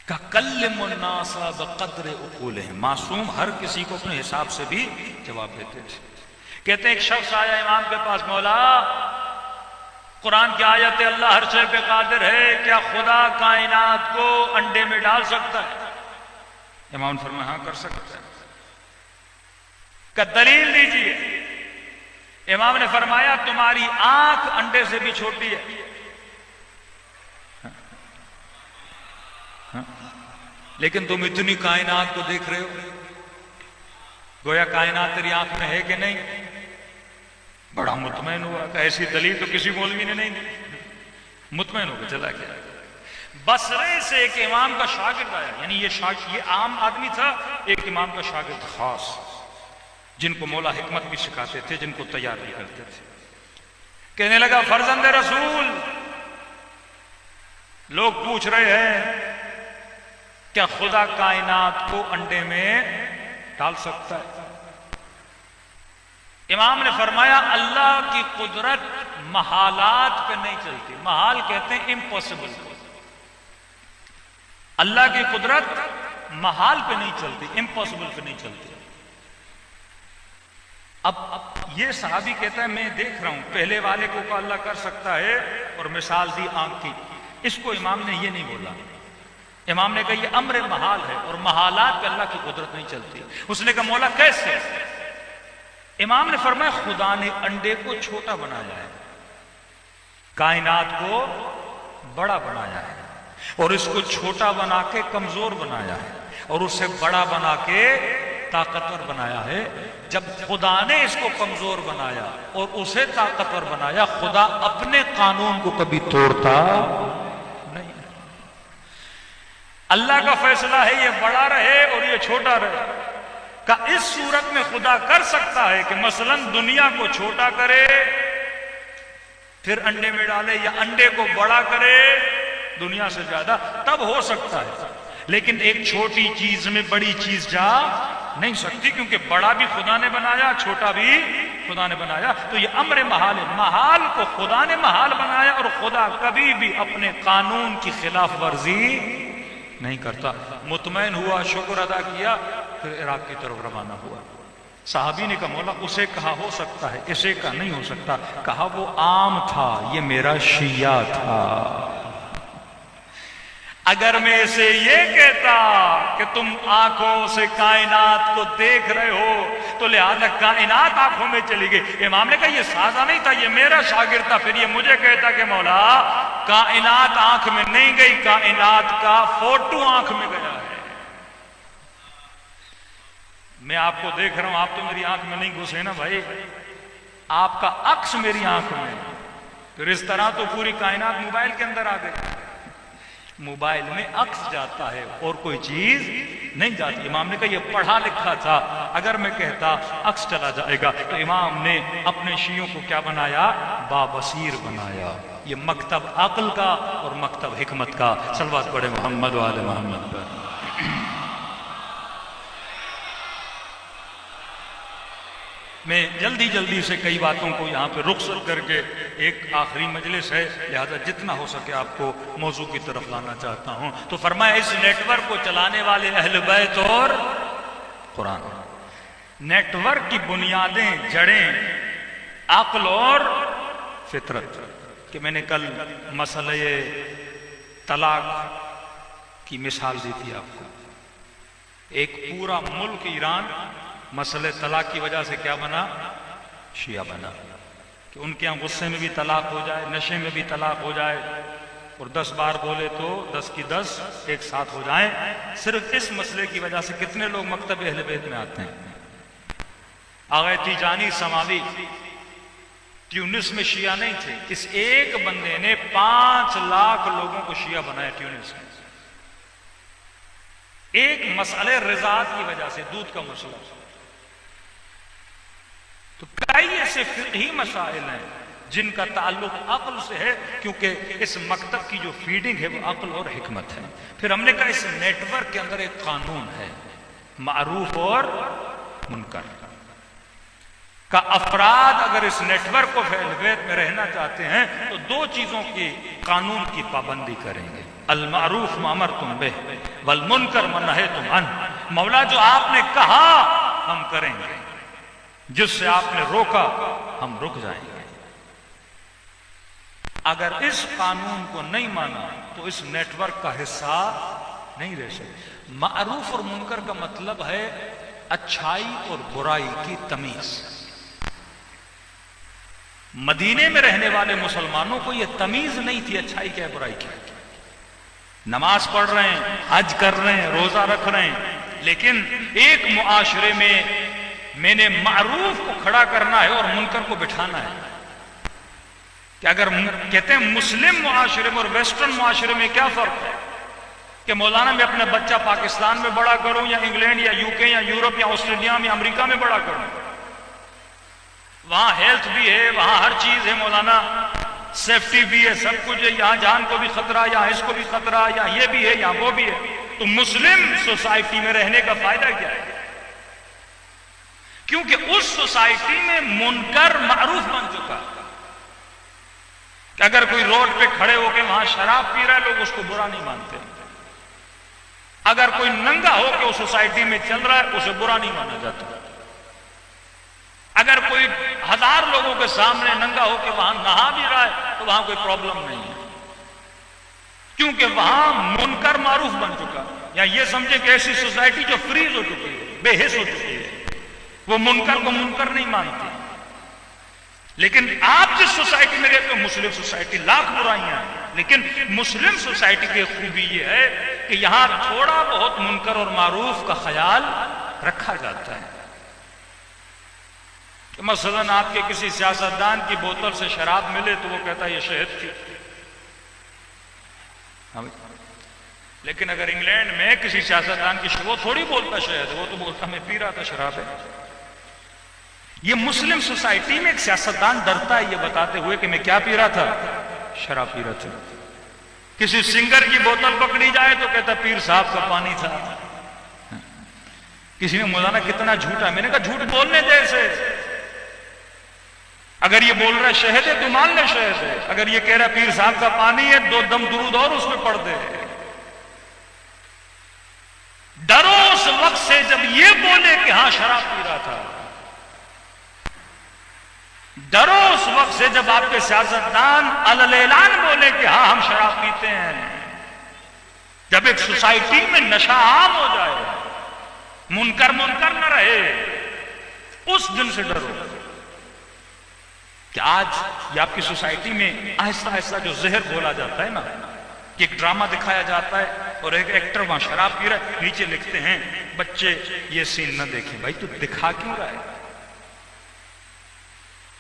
کہا کلم الناس بقدر عقولہم، معصوم ہر کسی کو اپنے حساب سے بھی جواب دیتے تھے۔ کہتے ہیں ایک شخص آیا امام کے پاس، مولا قرآن کی آیت ہے اللہ ہر شے پہ قادر ہے، کیا خدا کائنات کو انڈے میں ڈال سکتا ہے؟ امام نے فرمایا ہاں کر سکتا ہے۔ کہ دلیل دیجیے۔ امام نے فرمایا تمہاری آنکھ انڈے سے بھی چھوٹی ہے، لیکن تم اتنی کائنات کو دیکھ رہے ہو، گویا کائنات تیری آنکھ میں ہے کہ نہیں؟ بڑا مطمئن ہوا کہ ایسی دلیل تو کسی مولوی نے نہیں دی، مطمئن ہو کے چلا گیا۔ بصرے سے ایک امام کا شاگرد آیا، یعنی یہ عام آدمی تھا، ایک امام کا شاگرد خاص، جن کو مولا حکمت بھی سکھاتے تھے، جن کو تیار بھی کرتے تھے۔ کہنے لگا فرزند رسول، لوگ پوچھ رہے ہیں کیا خدا کائنات کو انڈے میں ڈال سکتا ہے؟ امام نے فرمایا اللہ کی قدرت محالات پہ نہیں چلتی، محال کہتے ہیں امپاسبل، اللہ کی قدرت محال پہ نہیں چلتی، امپاسبل پہ نہیں چلتی۔ اب یہ صحابی کہتا ہے میں دیکھ رہا ہوں پہلے والے کو اللہ کر سکتا ہے اور مثال دی آنکھ کی، اس کو امام نے یہ نہیں بولا، امام نے کہا یہ امر محال ہے اور محالات پہ اللہ کی قدرت نہیں چلتی۔ اس نے کہا مولا کیسے؟ امام نے فرمایا خدا نے انڈے کو چھوٹا بنایا ہے، کائنات کو بڑا بنایا ہے، اور اس کو چھوٹا بنا کے کمزور بنایا ہے، اور اسے بڑا بنا کے طاقتور بنایا ہے۔ جب خدا نے اس کو کمزور بنایا اور اسے طاقتور بنایا، خدا اپنے قانون کو کبھی توڑتا نہیں۔ اللہ کا فیصلہ ہے یہ بڑا رہے اور یہ چھوٹا رہے، کہ اس صورت میں خدا کر سکتا ہے کہ مثلا دنیا کو چھوٹا کرے پھر انڈے میں ڈالے، یا انڈے کو بڑا کرے دنیا سے زیادہ، تب ہو سکتا ہے، لیکن ایک چھوٹی چیز میں بڑی چیز جا نہیں سکتی، کیونکہ بڑا بھی خدا نے بنایا، چھوٹا بھی خدا نے بنایا۔ تو یہ امر محال ہے، محال کو خدا نے محال بنایا، اور خدا کبھی بھی اپنے قانون کی خلاف ورزی نہیں کرتا۔ مطمئن ہوا، شکر ادا کیا، پھر عراق کی طرف روانہ ہوا۔ صحابی نے کہا مولا اسے کہا ہو سکتا ہے، اسے کہا نہیں ہو سکتا۔ کہا وہ عام تھا، یہ میرا شیعہ تھا۔ اگر میں اسے یہ کہتا کہ تم آنکھوں سے کائنات کو دیکھ رہے ہو تو لہذا کائنات آنکھوں میں چلی گئی۔ امام نے کہا یہ سادہ نہیں تھا، یہ میرا شاگرد تھا، پھر یہ مجھے کہتا کہ مولا کائنات آنکھ میں نہیں گئی، کائنات کا فوٹو آنکھ میں گیا ہے۔ میں آپ کو دیکھ رہا ہوں، آپ تو میری آنکھ میں نہیں گھسے نا بھائی، آپ کا عکس میری آنکھ میں، پھر اس طرح تو پوری کائنات موبائل کے اندر آ گئی۔ موبائل میں عکس جاتا ہے اور کوئی چیز نہیں جاتی. امام نے کہا یہ پڑھا لکھا تھا، اگر میں کہتا عکس چلا جائے گا تو امام نے اپنے شیعوں کو کیا بنایا؟ بابصیر بنایا. یہ مکتب عقل کا اور مکتب حکمت کا. صلوات پڑھے محمد و آل محمد پر. میں جلدی سے کئی باتوں کو یہاں پہ رخصت کر کے، ایک آخری مجلس ہے لہذا جتنا ہو سکے آپ کو موضوع کی طرف لانا چاہتا ہوں. تو فرمایا اس نیٹ ورک کو چلانے والے اہل بیت اور قرآن. نیٹ ورک کی بنیادیں، جڑیں عقل اور فطرت. کہ میں نے کل مسئلہ طلاق کی مثال دی تھی آپ کو. ایک پورا ملک ایران مسئلہ طلاق کی وجہ سے کیا بنا؟ شیعہ بنا. کہ ان کے یہاں غصے میں بھی طلاق ہو جائے، نشے میں بھی طلاق ہو جائے، اور 10 بار بولے تو 10 کی 10 ایک ساتھ ہو جائیں. صرف اس مسئلے کی وجہ سے کتنے لوگ مکتب اہل بیت میں آتے ہیں؟ آغا تیجانی سماوی ٹیونس میں شیعہ نہیں تھے. اس ایک بندے نے 5 لاکھ لوگوں کو شیعہ بنایا ٹیونس میں. ایک مسئلہ رضاعت کی وجہ سے، دودھ کا مسئلہ. تو کئی ایسے فقہی مسائل ہیں جن کا تعلق عقل سے ہے، کیونکہ اس مکتب کی جو فیڈنگ ہے وہ عقل اور حکمت ہے. پھر ہم نے کہا اس نیٹ ورک کے اندر ایک قانون ہے، معروف اور منکر کا. افراد اگر اس نیٹ ورک کو اہل بیت میں رہنا چاہتے ہیں تو 2 چیزوں کی قانون کی پابندی کریں گے. المعروف ما امرتم بہ والمنکر ما نہیتم عنہ. مولا جو آپ نے کہا ہم کریں گے، جس سے آپ نے روکا ہم رک جائیں گے. اگر اس قانون کو نہیں مانا تو اس نیٹ ورک کا حصہ نہیں رہ سکتے. معروف اور منکر کا مطلب ہے اچھائی اور برائی کی تمیز. مدینے میں رہنے والے مسلمانوں کو یہ تمیز نہیں تھی اچھائی کیا ہے برائی کیا ہے. نماز پڑھ رہے ہیں، حج کر رہے ہیں، روزہ رکھ رہے ہیں، لیکن ایک معاشرے میں نے معروف کو کھڑا کرنا ہے اور منکر کو بٹھانا ہے. کہ اگر کہتے ہیں مسلم معاشرے میں اور ویسٹرن معاشرے میں کیا فرق ہے کہ مولانا میں اپنا بچہ پاکستان میں بڑا کروں یا انگلینڈ یا UK یا یورپ یا آسٹریلیا میں امریکہ میں بڑا کروں. وہاں ہیلتھ بھی ہے، وہاں ہر چیز ہے مولانا، سیفٹی بھی ہے، سب کچھ ہے. یہاں جان کو بھی خطرہ، یہاں اس کو بھی خطرہ، یا یہ بھی ہے، یہاں وہ بھی ہے. تو مسلم سوسائٹی میں رہنے کا فائدہ کیا ہے؟ کیونکہ اس سوسائٹی میں منکر معروف بن چکا کہ اگر کوئی روڈ پہ کھڑے ہو کے وہاں شراب پی رہا ہے لوگ اس کو برا نہیں مانتے. اگر کوئی ننگا ہو کے اس سوسائٹی میں چل رہا ہے اسے برا نہیں مانا جاتا. اگر کوئی 1000 لوگوں کے سامنے ننگا ہو کے وہاں نہا بھی رہا ہے تو وہاں کوئی پرابلم نہیں ہے، کیونکہ وہاں منکر معروف بن چکا. یا یہ سمجھے کہ ایسی سوسائٹی جو فریز ہو چکی ہے، بے حس ہو چکی ہے، وہ منکر کو منکر نہیں مانتی. لیکن آپ جس سوسائٹی میں رہتے ہو مسلم سوسائٹی، لاکھ برائیاں ہیں، لیکن مسلم سوسائٹی کی خوبی یہ ہے کہ یہاں تھوڑا بہت منکر اور معروف کا خیال رکھا جاتا ہے. کہ مثلا آپ کے کسی سیاستدان کی بوتل سے شراب ملے تو وہ کہتا ہے یہ شہد تھی. لیکن اگر انگلینڈ میں کسی سیاستدان کی وہ تھوڑی بولتا شہد، وہ تو بولتا میں پی رہا تھا شراب ہے. یہ مسلم سوسائٹی میں ایک سیاستدان ڈرتا ہے یہ بتاتے ہوئے کہ میں کیا پی رہا تھا؟ شراب پی رہا تھا. کسی سنگر کی بوتل پکڑی جائے تو کہتا پیر صاحب کا پانی تھا. کسی میں مولانا کتنا جھوٹا. میں نے کہا جھوٹ بولنے جیسے. اگر یہ بول رہا ہے شہد ہے تو مان لے شہد ہے. اگر یہ کہہ رہا پیر صاحب کا پانی ہے 2 دم درود اور اس میں پڑھ دے. ڈرو اس وقت سے جب یہ بولے کہ ہاں شراب پی رہا تھا. ڈرو اس وقت سے جب آپ کے سیاستدان علی اعلان بولے کہ ہاں ہم شراب پیتے ہیں. جب ایک سوسائٹی میں نشہ عام ہو جائے، منکر نہ رہے، اس دن سے ڈرو. کہ آج یہ آپ کی سوسائٹی میں آہستہ آہستہ جو زہر بولا جاتا ہے نا، کہ ایک ڈرامہ دکھایا جاتا ہے اور ایک ایکٹر وہاں شراب پی رہا ہے، نیچے لکھتے ہیں بچے یہ سین نہ دیکھیں. بھائی تو دکھا کیوں رہا ہے؟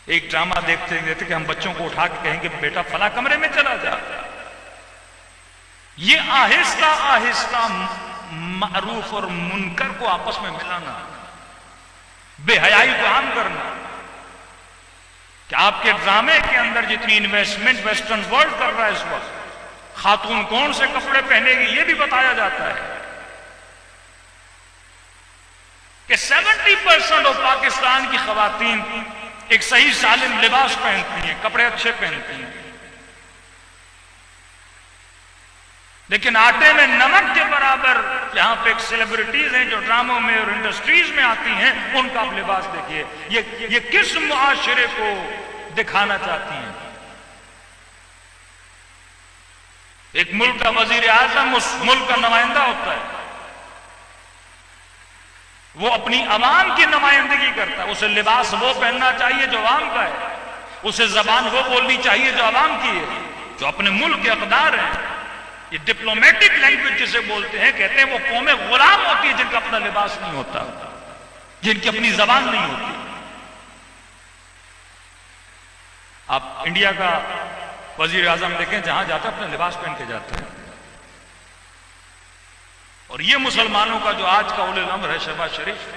ایک ڈرامہ دیکھتے کہ ہم بچوں کو اٹھا کے کہیں گے بیٹا فلاں کمرے میں چلا جا. یہ آہستہ آہستہ معروف اور منکر کو آپس میں ملانا، بے حیائی کو عام کرنا، کہ آپ کے ڈرامے کے اندر جتنی انویسٹمنٹ ویسٹرن ورلڈ کر رہا ہے اس وقت، خاتون کون سے کپڑے پہنے گی یہ بھی بتایا جاتا ہے کہ 70% آف پاکستان کی خواتین ایک صحیح سالم لباس پہنتی ہیں، کپڑے اچھے پہنتی ہیں، لیکن آٹے میں نمک کے برابر یہاں پہ ایک سیلیبریٹیز ہیں جو ڈراموں میں اور انڈسٹریز میں آتی ہیں، ان کا آپ لباس دیکھیے، یہ کس معاشرے کو دکھانا چاہتی ہیں؟ ایک ملک کا وزیر اعظم اس ملک کا نمائندہ ہوتا ہے، وہ اپنی عوام کی نمائندگی کرتا ہے، اسے لباس وہ پہننا چاہیے جو عوام کا ہے، اسے زبان وہ بولنی چاہیے جو عوام کی ہے، جو اپنے ملک کے اقدار ہیں۔ یہ ڈپلومیٹک لینگویج جسے بولتے ہیں، کہتے ہیں وہ قومیں غلام ہوتی ہیں جن کا اپنا لباس نہیں ہوتا، جن کی اپنی زبان نہیں ہوتی۔ آپ انڈیا کا وزیر اعظم دیکھیں، جہاں جاتا ہے اپنا لباس پہن کے جاتا ہے، اور یہ مسلمانوں کا جو آج کا اولو الامر ہے شہباز شریف،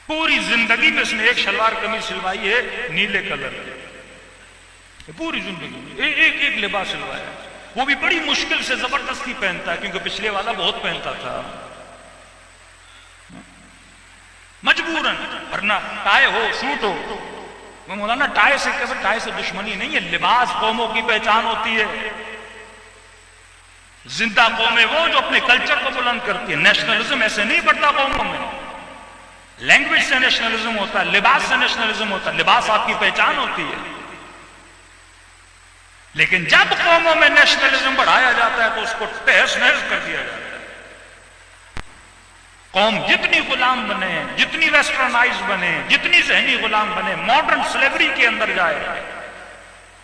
پوری زندگی میں اس نے ایک شلوار قمیض سلوائی ہے نیلے کلر کی، پوری زندگی میں ایک لباس سلوایا ہے، وہ بھی بڑی مشکل سے زبردستی پہنتا ہے کیونکہ پچھلے والا بہت پہنتا تھا مجبوراً، ورنہ ٹائی ہو سوٹ ہو، مولانا ٹائی سے دشمنی نہیں ہے، لباس قوموں کی پہچان ہوتی ہے، زندہ قومیں وہ جو اپنے کلچر کو بلند کرتی ہے، نیشنلزم ایسے نہیں بڑھتا قوموں میں، لینگویج سے نیشنلزم ہوتا ہے، لباس سے نیشنلزم ہوتا ہے، لباس آپ کی پہچان ہوتی ہے، لیکن جب قوموں میں نیشنلزم بڑھایا جاتا ہے تو اس کو تہس نہس کر دیا جاتا ہے۔ قوم جتنی غلام بنے، جتنی ویسٹرنائز بنے، جتنی ذہنی غلام بنے، ماڈرن سلیوری کے اندر جائے،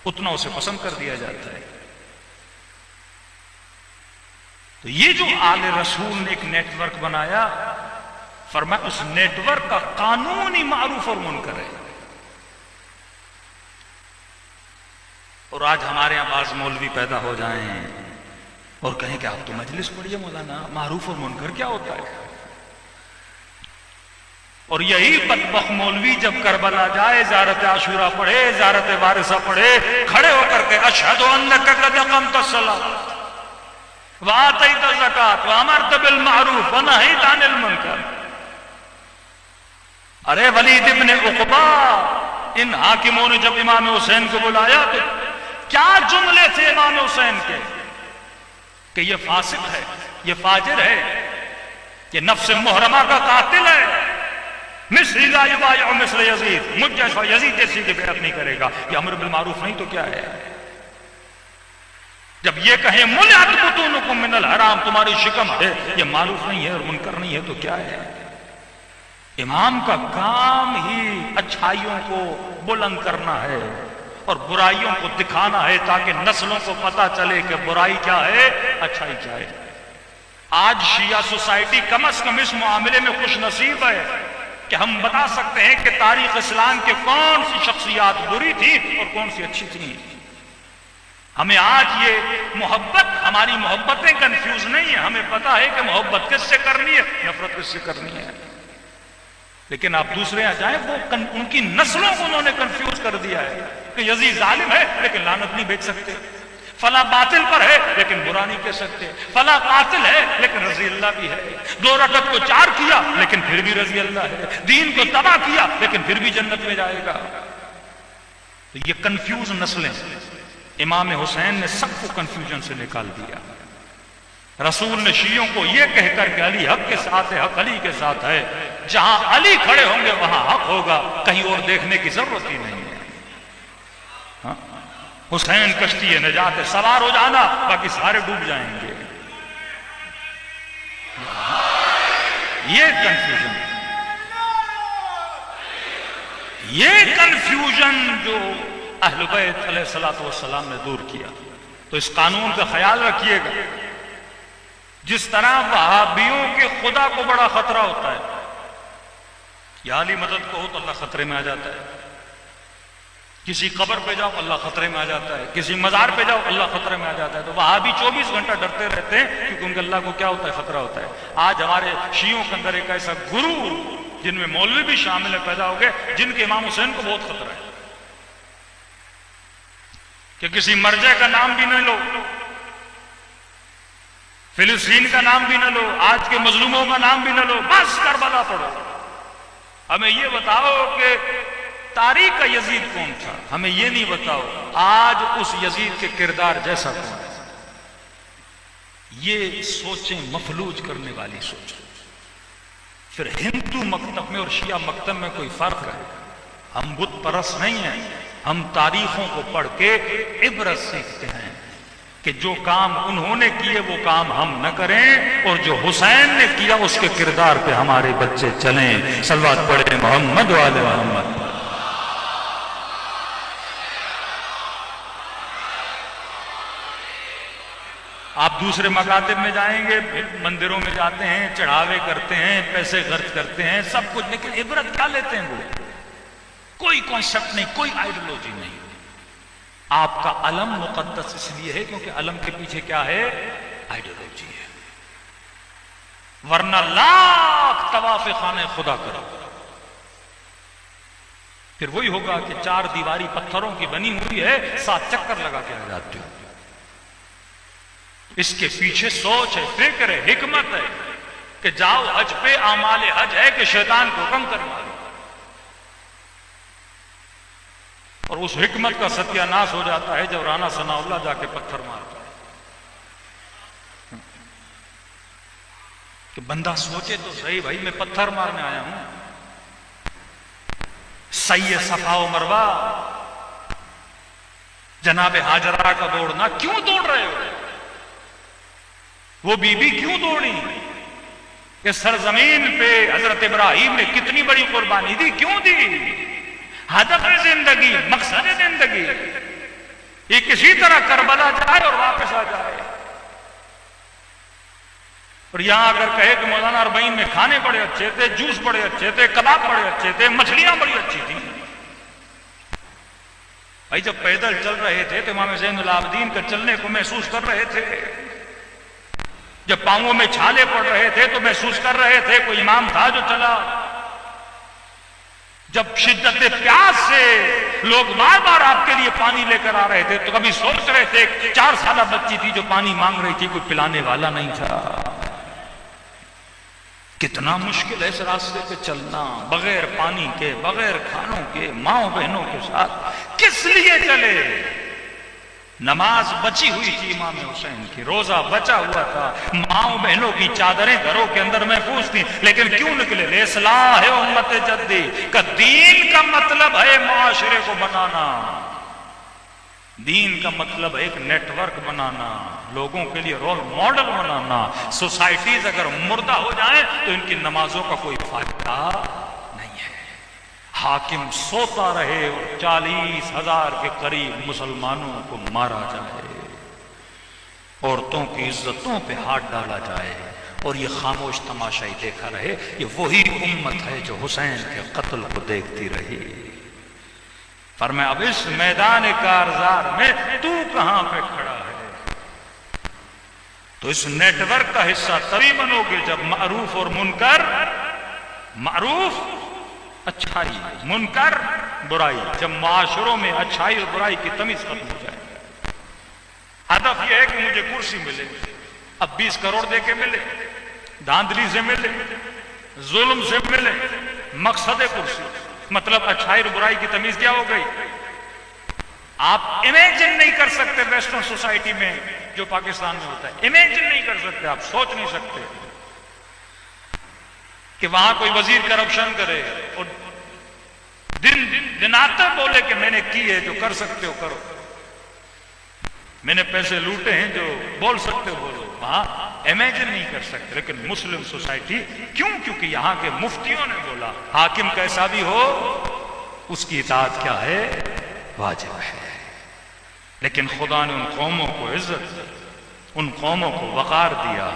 اتنا اسے پسند کر دیا جاتا ہے۔ تو یہ جو آل رسول نے ایک نیٹ ورک بنایا، فرمایا اس نیٹ ورک کا قانون ہی معروف اور منکر ہے۔ اور آج ہمارے یہاں بعض مولوی پیدا ہو جائیں اور کہیں کہ آپ تو مجلس پڑھیے مولانا، معروف اور منکر کیا ہوتا ہے؟ اور یہی بدبخت مولوی جب کربلا جائے، زیارت عاشورہ پڑھے، زیارت وارثہ پڑھے، کھڑے ہو کر کے اشہد انک قد اقمت الصلاۃ وآتیت الزکاۃ وامرت بالمعروف ونہیت عن المنکر۔ ارے ولید ابن عقبہ، ان حاکموں نے جب امام حسین کو بلایا تو کیا جملے تھے امام حسین کے کہ یہ فاسق ہے، یہ فاجر ہے، یہ نفس محرمہ کا قاتل ہے، مثل لا یبایع مثل یزید، مجھ جیسا یزید جیسی کی بیعت نہیں کرے گا، یہ امر بالمعروف نہیں تو کیا ہے؟ جب یہ کہیں منعت بطونکم من الحرام، تمہاری شکم ہے، یہ معروف نہیں ہے اور منکر نہیں ہے تو کیا ہے؟ امام کا کام ہی اچھائیوں کو بلند کرنا ہے اور برائیوں کو دکھانا ہے تاکہ نسلوں کو پتا چلے کہ برائی کیا ہے، اچھائی کیا ہے۔ آج شیعہ سوسائٹی کم از کم اس معاملے میں خوش نصیب ہے کہ ہم بتا سکتے ہیں کہ تاریخ اسلام کے کون سی شخصیات بری تھی اور کون سی اچھی تھیں۔ ہمیں آج یہ محبت، ہماری محبتیں کنفیوز نہیں ہیں، ہمیں پتا ہے کہ محبت کس سے کرنی ہے، نفرت کس سے کرنی ہے، لیکن آپ دوسرے یہاں جائیں، وہ ان کی نسلوں کو انہوں نے کنفیوز کر دیا ہے کہ یزید ظالم ہے لیکن لعنت نہیں بیچ سکتے، فلاں باطل پر ہے لیکن برا نہیں کہہ سکتے، فلاں قاتل ہے لیکن رضی اللہ بھی ہے، 2 رکعت کو 4 کیا لیکن پھر بھی رضی اللہ ہے، دین کو تباہ کیا لیکن پھر بھی جنت میں جائے گا۔ تو یہ کنفیوز نسلیں، امام حسین نے سب کو کنفیوژن سے نکال دیا۔ رسول نے شیعوں کو یہ کہہ کر کہ علی حق کے ساتھ ہے، حق علی کے ساتھ ہے، جہاں علی کھڑے ہوں گے وہاں حق ہوگا، کہیں اور دیکھنے کی ضرورت ہی نہیں ہے۔ ہاں؟ حسین کشتی نجات ہے، سوار ہو جانا باقی سارے ڈوب جائیں گے۔ یہ کنفیوژن، یہ کنفیوژن جو اہل بیت علیہ الصلوۃ والسلام نے دور کیا، تو اس قانون کا خیال رکھیے گا۔ جس طرح وہابیوں کے خدا کو بڑا خطرہ ہوتا ہے، یا علی مدد کو ہو تو اللہ خطرے میں آ جاتا ہے، کسی قبر پہ جاؤ اللہ خطرے میں آ جاتا ہے، کسی مزار پہ جاؤ اللہ خطرے میں آ جاتا ہے. تو وہاں بھی 24 گھنٹہ ڈرتے رہتے ہیں کیونکہ ان کے اللہ کو کیا ہوتا ہے؟ خطرہ ہوتا ہے. آج ہمارے شیعوں کے اندر ایک ایسا گرو جن میں مولوی بھی شامل ہے پیدا ہو گئے جن کے امام حسین کو بہت خطرہ ہے کہ کسی مرجع کا نام بھی نہ لو، فلسطین کا نام بھی نہ لو، آج کے مظلوموں کا نام بھی نہ لو، بس کربلا پڑھو. ہمیں یہ بتاؤ کہ تاریخ کا یزید کون تھا، ہمیں یہ نہیں بتاؤ آج اس یزید کے کردار جیسا کون ہے. یہ سوچیں مفلوج کرنے والی سوچ. پھر ہندو مکتب میں اور شیعہ مکتب میں کوئی فرق ہے؟ ہم بت پرست نہیں ہیں، ہم تاریخوں کو پڑھ کے عبرت سیکھتے ہیں کہ جو کام انہوں نے کیے وہ کام ہم نہ کریں، اور جو حسین نے کیا اس کے کردار پہ ہمارے بچے چلیں. صلوات پڑھیں محمد وآل محمد. آپ دوسرے مکاتب میں جائیں گے، مندروں میں جاتے ہیں، چڑھاوے کرتے ہیں، پیسے خرچ کرتے ہیں، سب کچھ، لیکن عبرت کیا لیتے ہیں؟ وہ کوئی کانسیپٹ نہیں، کوئی آئیڈیالوجی نہیں. آپ کا علم مقدس اس لیے ہے کیونکہ علم کے پیچھے کیا ہے؟ آئیڈیالوجی ہے. ورنہ لاکھ طواف خانہ خدا کرو پھر وہی ہوگا کہ 4 دیواری پتھروں کی بنی ہوئی ہے، 7 چکر لگا کے آ جاتے ہو. اس کے پیچھے سوچ ہے، فکر ہے، حکمت ہے کہ جاؤ حج پہ. اعمال حج ہے کہ شیطان کو کم کرنا، اور اس حکمت کا ستیہ ناش ہو جاتا ہے جب رانا ثناء اللہ جا کے پتھر مارتا ہے. کہ بندہ سوچے تو صحیح، بھائی میں پتھر مارنے آیا ہوں. سعی صفا و مروہ، جناب ہاجرہ کا دوڑنا، کیوں دوڑ رہے ہو؟ وہ بی بی کیوں دوڑی؟ اس سرزمین پہ حضرت ابراہیم نے کتنی بڑی قربانی دی، کیوں دی؟ ہدف زندگی، مقصد زندگی. یہ کسی طرح کربلا جائے اور واپس آ جائے. اور یہاں اگر کہے کہ مولانا اربعین میں کھانے بڑے اچھے تھے، جوس بڑے اچھے تھے، کباب بڑے اچھے تھے، مچھلیاں بڑی اچھی تھیں. بھائی جب پیدل چل رہے تھے تو امام زین العابدین کا چلنے کو محسوس کر رہے تھے. جب پاؤں میں چھالے پڑ رہے تھے تو محسوس کر رہے تھے کوئی امام تھا جو چلا. جب شدت پیاس سے لوگ بار بار آپ کے لیے پانی لے کر آ رہے تھے تو کبھی سوچ رہے تھے 4 سالہ بچی تھی جو پانی مانگ رہی تھی، کوئی پلانے والا نہیں تھا. کتنا مشکل ہے اس راستے پہ چلنا، بغیر پانی کے، بغیر کھانوں کے، ماؤں بہنوں کے ساتھ. کس لیے چلے؟ نماز بچی ہوئی تھی امام حسین کی، روزہ بچا ہوا تھا، ماؤں بہنوں کی چادریں گھروں کے اندر محفوظ تھیں، لیکن کیوں نکلے؟ اصلاح امت جدی کا دین کا مطلب ہے معاشرے کو بنانا. دین کا مطلب ہے ایک نیٹ ورک بنانا، لوگوں کے لیے رول ماڈل بنانا. سوسائٹیز اگر مردہ ہو جائیں تو ان کی نمازوں کا کوئی فائدہ نہیں ہے. حاکم سوتا رہے اور 40,000 کے قریب مسلمانوں کو مارا جائے، عورتوں کی عزتوں پہ ہاتھ ڈالا جائے، اور یہ خاموش تماشا ہی دیکھا رہے. یہ وہی امت ہے جو حسین کے قتل کو دیکھتی رہی. فرمایا اب اس میدان کارزار میں تو کہاں پہ کھڑا ہے؟ تو اس نیٹ ورک کا حصہ تبھی بنو گے جب معروف اور منکر، معروف اچھائی، منکر برائی، جب معاشروں میں اچھائی اور برائی کی تمیز ختم ہو جائے. ہدف یہ ہے کہ مجھے کرسی ملے، اب 20 کروڑ دے کے ملے، دھاندلی سے ملے، ظلم سے ملے، مقصد کرسی. مطلب اچھائی اور برائی کی تمیز کیا ہو گئی؟ آپ امیجن نہیں کر سکتے ویسٹرن سوسائٹی میں جو پاکستان میں ہوتا ہے، امیجن نہیں کر سکتے، آپ سوچ نہیں سکتے کہ وہاں کوئی وزیر کرپشن کرے اور دن آتا بولے کہ میں نے کی ہے، جو کر سکتے ہو کرو، میں نے پیسے لوٹے ہیں، جو بول سکتے ہو بولو. وہاں امیجن نہیں کر سکتے. لیکن مسلم سوسائٹی کیوں؟ کیونکہ یہاں کے مفتیوں نے بولا حاکم کیسا بھی ہو اس کی اطاعت کیا ہے؟ واجب ہے. لیکن خدا نے ان قوموں کو عزت، ان قوموں کو وقار دیا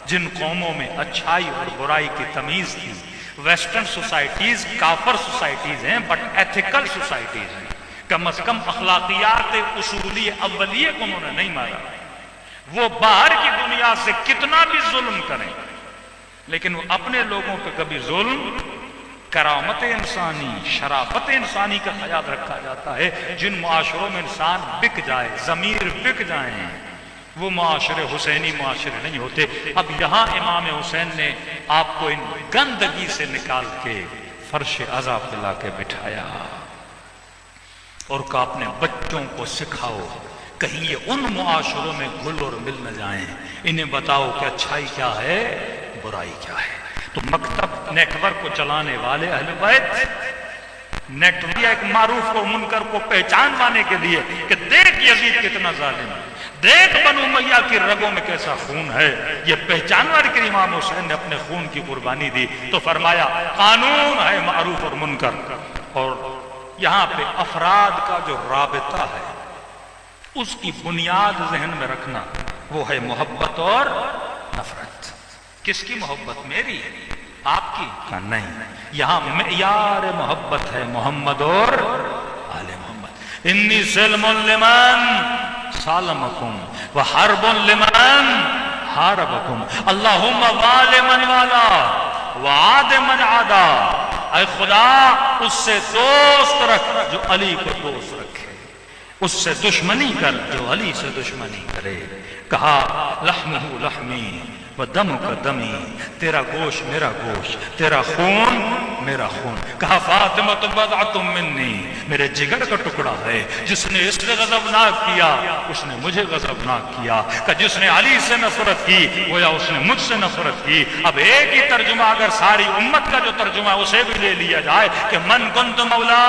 جن قوموں میں اچھائی اور برائی کی تمیز تھی. ویسٹرن سوسائٹیز کافر سوسائٹیز ہیں بٹ ایتھیکل سوسائٹیز ہیں. کم از کم اخلاقیات اصولی اولیے کو انہوں نے نہیں مارا. وہ باہر کی دنیا سے کتنا بھی ظلم کریں لیکن وہ اپنے لوگوں پہ کبھی ظلم، کرامت انسانی، شرافت انسانی کا خیال رکھا جاتا ہے. جن معاشروں میں انسان بک جائے، ضمیر بک جائیں، وہ معاشرے حسینی معاشرے نہیں ہوتے. اب یہاں امام حسین نے آپ کو ان گندگی سے نکال کے فرش عزا پلا کے بٹھایا اور کہا اپنے بچوں کو سکھاؤ، کہیں یہ ان معاشروں میں گھل اور مل نہ جائیں، انہیں بتاؤ کہ اچھائی کیا ہے، برائی کیا ہے. تو مکتب نیٹ ورک کو چلانے والے اہل بیت نیٹ ورک ایک معروف اور منکر کو پہچان پانے کے لیے کہ دیکھ یزید کتنا ظالم ہے، دیکھ بنو امیہ کی رگوں میں کیسا خون ہے، یہ پہچانور کے امام حسین نے اپنے خون کی قربانی دی. تو فرمایا قانون ہے معروف اور منکر. اور یہاں پہ افراد کا جو رابطہ ہے اس کی بنیاد ذہن میں رکھنا، وہ ہے محبت اور نفرت. کس کی محبت؟ میری، آپ کی؟ کہا نہیں، یہاں معیار محبت ہے محمد اور آل محمد. انی سلم لمن سالمکم وحرب لمن حاربکم اللہم وال من والا وعاد من عادا. اے خدا اس سے دوست رکھ جو علی کو دوست رکھے، اس سے دشمنی کر جو علی سے دشمنی کرے. کہا لحمہ لحمی و دم کا دمی، تیرا گوشت میرا گوشت، تیرا خون میرا خون. کہا فاطمہ بضعۃ منی، میرے جگر کا ٹکڑا ہے، جس نے اس نے غضبناک کیا اس نے مجھے غضبناک کیا. کہ جس نے علی سے نفرت کی گویا اس نے مجھ سے نفرت کی. اب ایک ہی ترجمہ اگر ساری امت کا جو ترجمہ ہے اسے بھی لے لیا جائے کہ من کنت مولا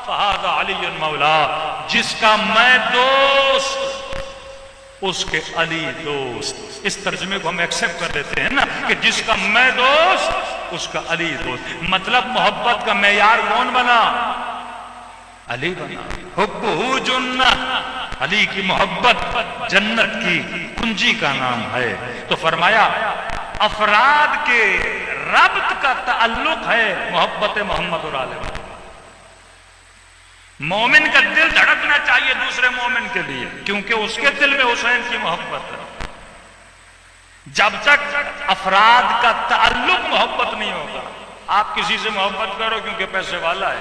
فہذا علی مولا، جس کا میں دوست اس کے علی دوست. اس ترجمے کو ہم ایکسپٹ کر دیتے ہیں نا کہ جس کا میں دوست اس کا علی دوست. مطلب محبت کا معیار کون بنا؟ علی بنا. حبہ جنہ، علی کی محبت جنت کی کنجی کا نام ہے. تو فرمایا افراد کے ربط کا تعلق ہے محبت محمد اور آل محمد. مومن کا دل دھڑکنا چاہیے دوسرے مومن کے لیے کیونکہ اس کے دل میں حسین کی محبت ہے. جب تک افراد کا تعلق محبت نہیں ہوگا، آپ کسی سے محبت کرو کیونکہ پیسے والا ہے،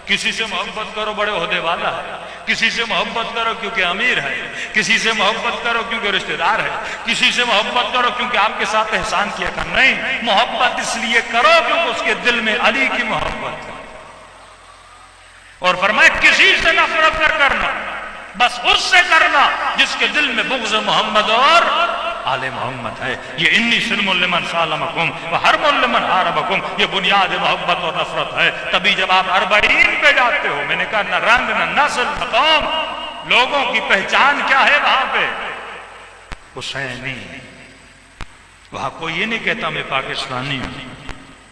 کسی سے محبت کرو بڑے عہدے والا ہے، کسی سے محبت کرو کیونکہ امیر ہے، کسی سے محبت کرو کیونکہ رشتہ دار ہے، کسی سے محبت کرو کیونکہ آپ کے ساتھ احسان کیا کر. نہیں، محبت اس لیے کرو کیونکہ اس کے دل میں علی کی محبت ہے. اور فرمائے کسی سے نفرت نہ کرنا، بس اس سے کرنا جس کے دل میں بغض محمد اور آل محمد ہے. یہ انی سلم لمن سالمکم وحرب لمن حاربکم، یہ بنیاد محبت اور نفرت ہے. تبھی جب آپ 40 پہ جاتے ہو، میں نے کہا نہ رنگ نہ نسل نہ قوم، لوگوں کی پہچان کیا ہے وہاں پہ؟ حسینی. وہاں کوئی یہ نہیں کہتا میں پاکستانی ہوں،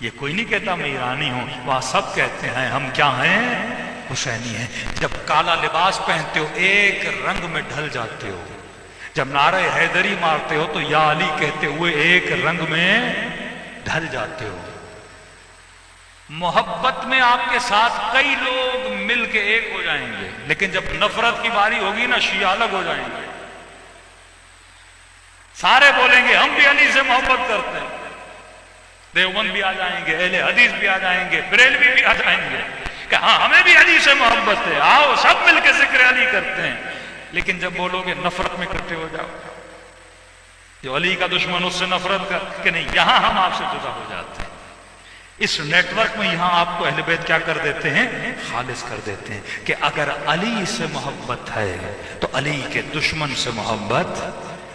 یہ کوئی نہیں کہتا میں ایرانی ہوں، وہاں سب کہتے ہیں ہم کیا ہیں؟ حسینی ہیں. جب کالا لباس پہنتے ہو ایک رنگ میں ڈھل جاتے ہو، جب نعرہ حیدری مارتے ہو تو یا علی کہتے ہوئے ایک رنگ میں ڈھل جاتے ہو. محبت میں آپ کے ساتھ کئی لوگ مل کے ایک ہو جائیں گے، لیکن جب نفرت کی باری ہوگی نا شیعہ الگ ہو جائیں گے. سارے بولیں گے ہم بھی علی سے محبت کرتے ہیں، دیوبند بھی آ جائیں گے، اہل حدیث بھی آ جائیں گے، بریلوی بھی آ جائیں گے کہ ہاں ہمیں بھی علی سے محبت ہے، آؤ سب مل کے ذکر علی کرتے ہیں. لیکن جب بولو گے نفرت میں اکٹھے ہو جاؤ، جو علی کا دشمن اس سے نفرت کر کہ نہیں، یہاں ہم آپ سے جدا ہو جاتے ہیں. اس نیٹ ورک میں یہاں آپ کو اہل بیت کیا کر دیتے ہیں؟ خالص کر دیتے ہیں کہ اگر علی سے محبت ہے تو علی کے دشمن سے محبت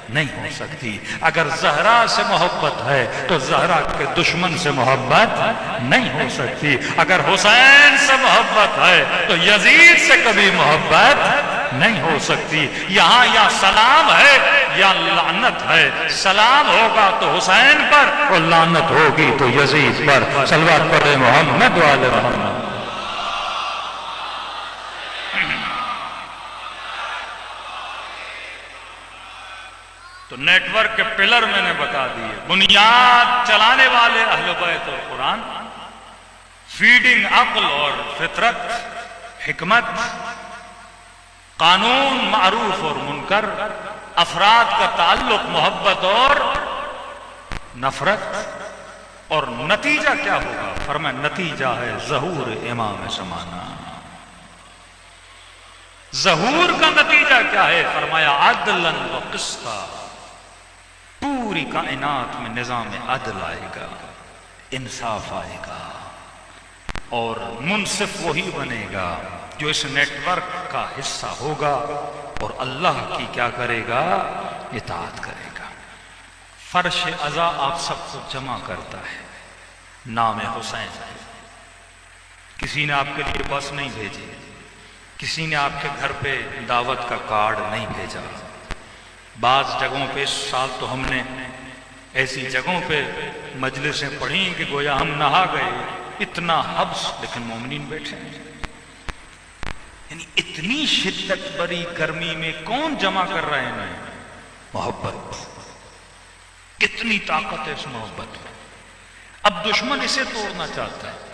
نہیں ہو سکتی. اگر زہرا سے محبت ہے تو زہرا کے دشمن سے محبت نہیں ہو سکتی. اگر حسین سے محبت ہے تو یزید سے کبھی محبت نہیں ہو سکتی. یہاں یا سلام ہے یا لعنت ہے. سلام ہوگا تو حسین پر اور لعنت ہوگی تو یزید پر. صلوات پڑھے محمد و آل محمد. تو نیٹ ورک کے پلر میں نے بتا دیے. بنیاد چلانے والے اہل بیت اور قرآن، فیڈنگ عقل اور فطرت، حکمت، قانون معروف اور منکر، افراد کا تعلق محبت اور نفرت، اور نتیجہ کیا ہوگا؟ فرمایا نتیجہ ہے ظہور امام زمانہ۔ ظہور کا نتیجہ کیا ہے؟ فرمایا عدلاً و قسطا، پوری کائنات میں نظام عدل آئے گا، انصاف آئے گا، اور منصف وہی بنے گا جو اس نیٹ ورک کا حصہ ہوگا اور اللہ کی کیا کرے گا؟ اطاعت کرے گا۔ فرش عزا آپ سب کو جمع کرتا ہے، نام حسین، کسی نے آپ کے لیے بس نہیں بھیجی، کسی نے آپ کے گھر پہ دعوت کا کارڈ نہیں بھیجا۔ بعض جگہوں پہ اس سال تو ہم نے ایسی جگہوں پہ مجلسیں پڑھیں کہ گویا ہم نہا گئے، اتنا حبس، لیکن مومنین بیٹھے ہیں۔ یعنی اتنی شدت بری گرمی میں کون جمع کر رہے ہیں؟ محبت۔ کتنی طاقت ہے اس محبت میں۔ اب دشمن اسے توڑنا چاہتا ہے،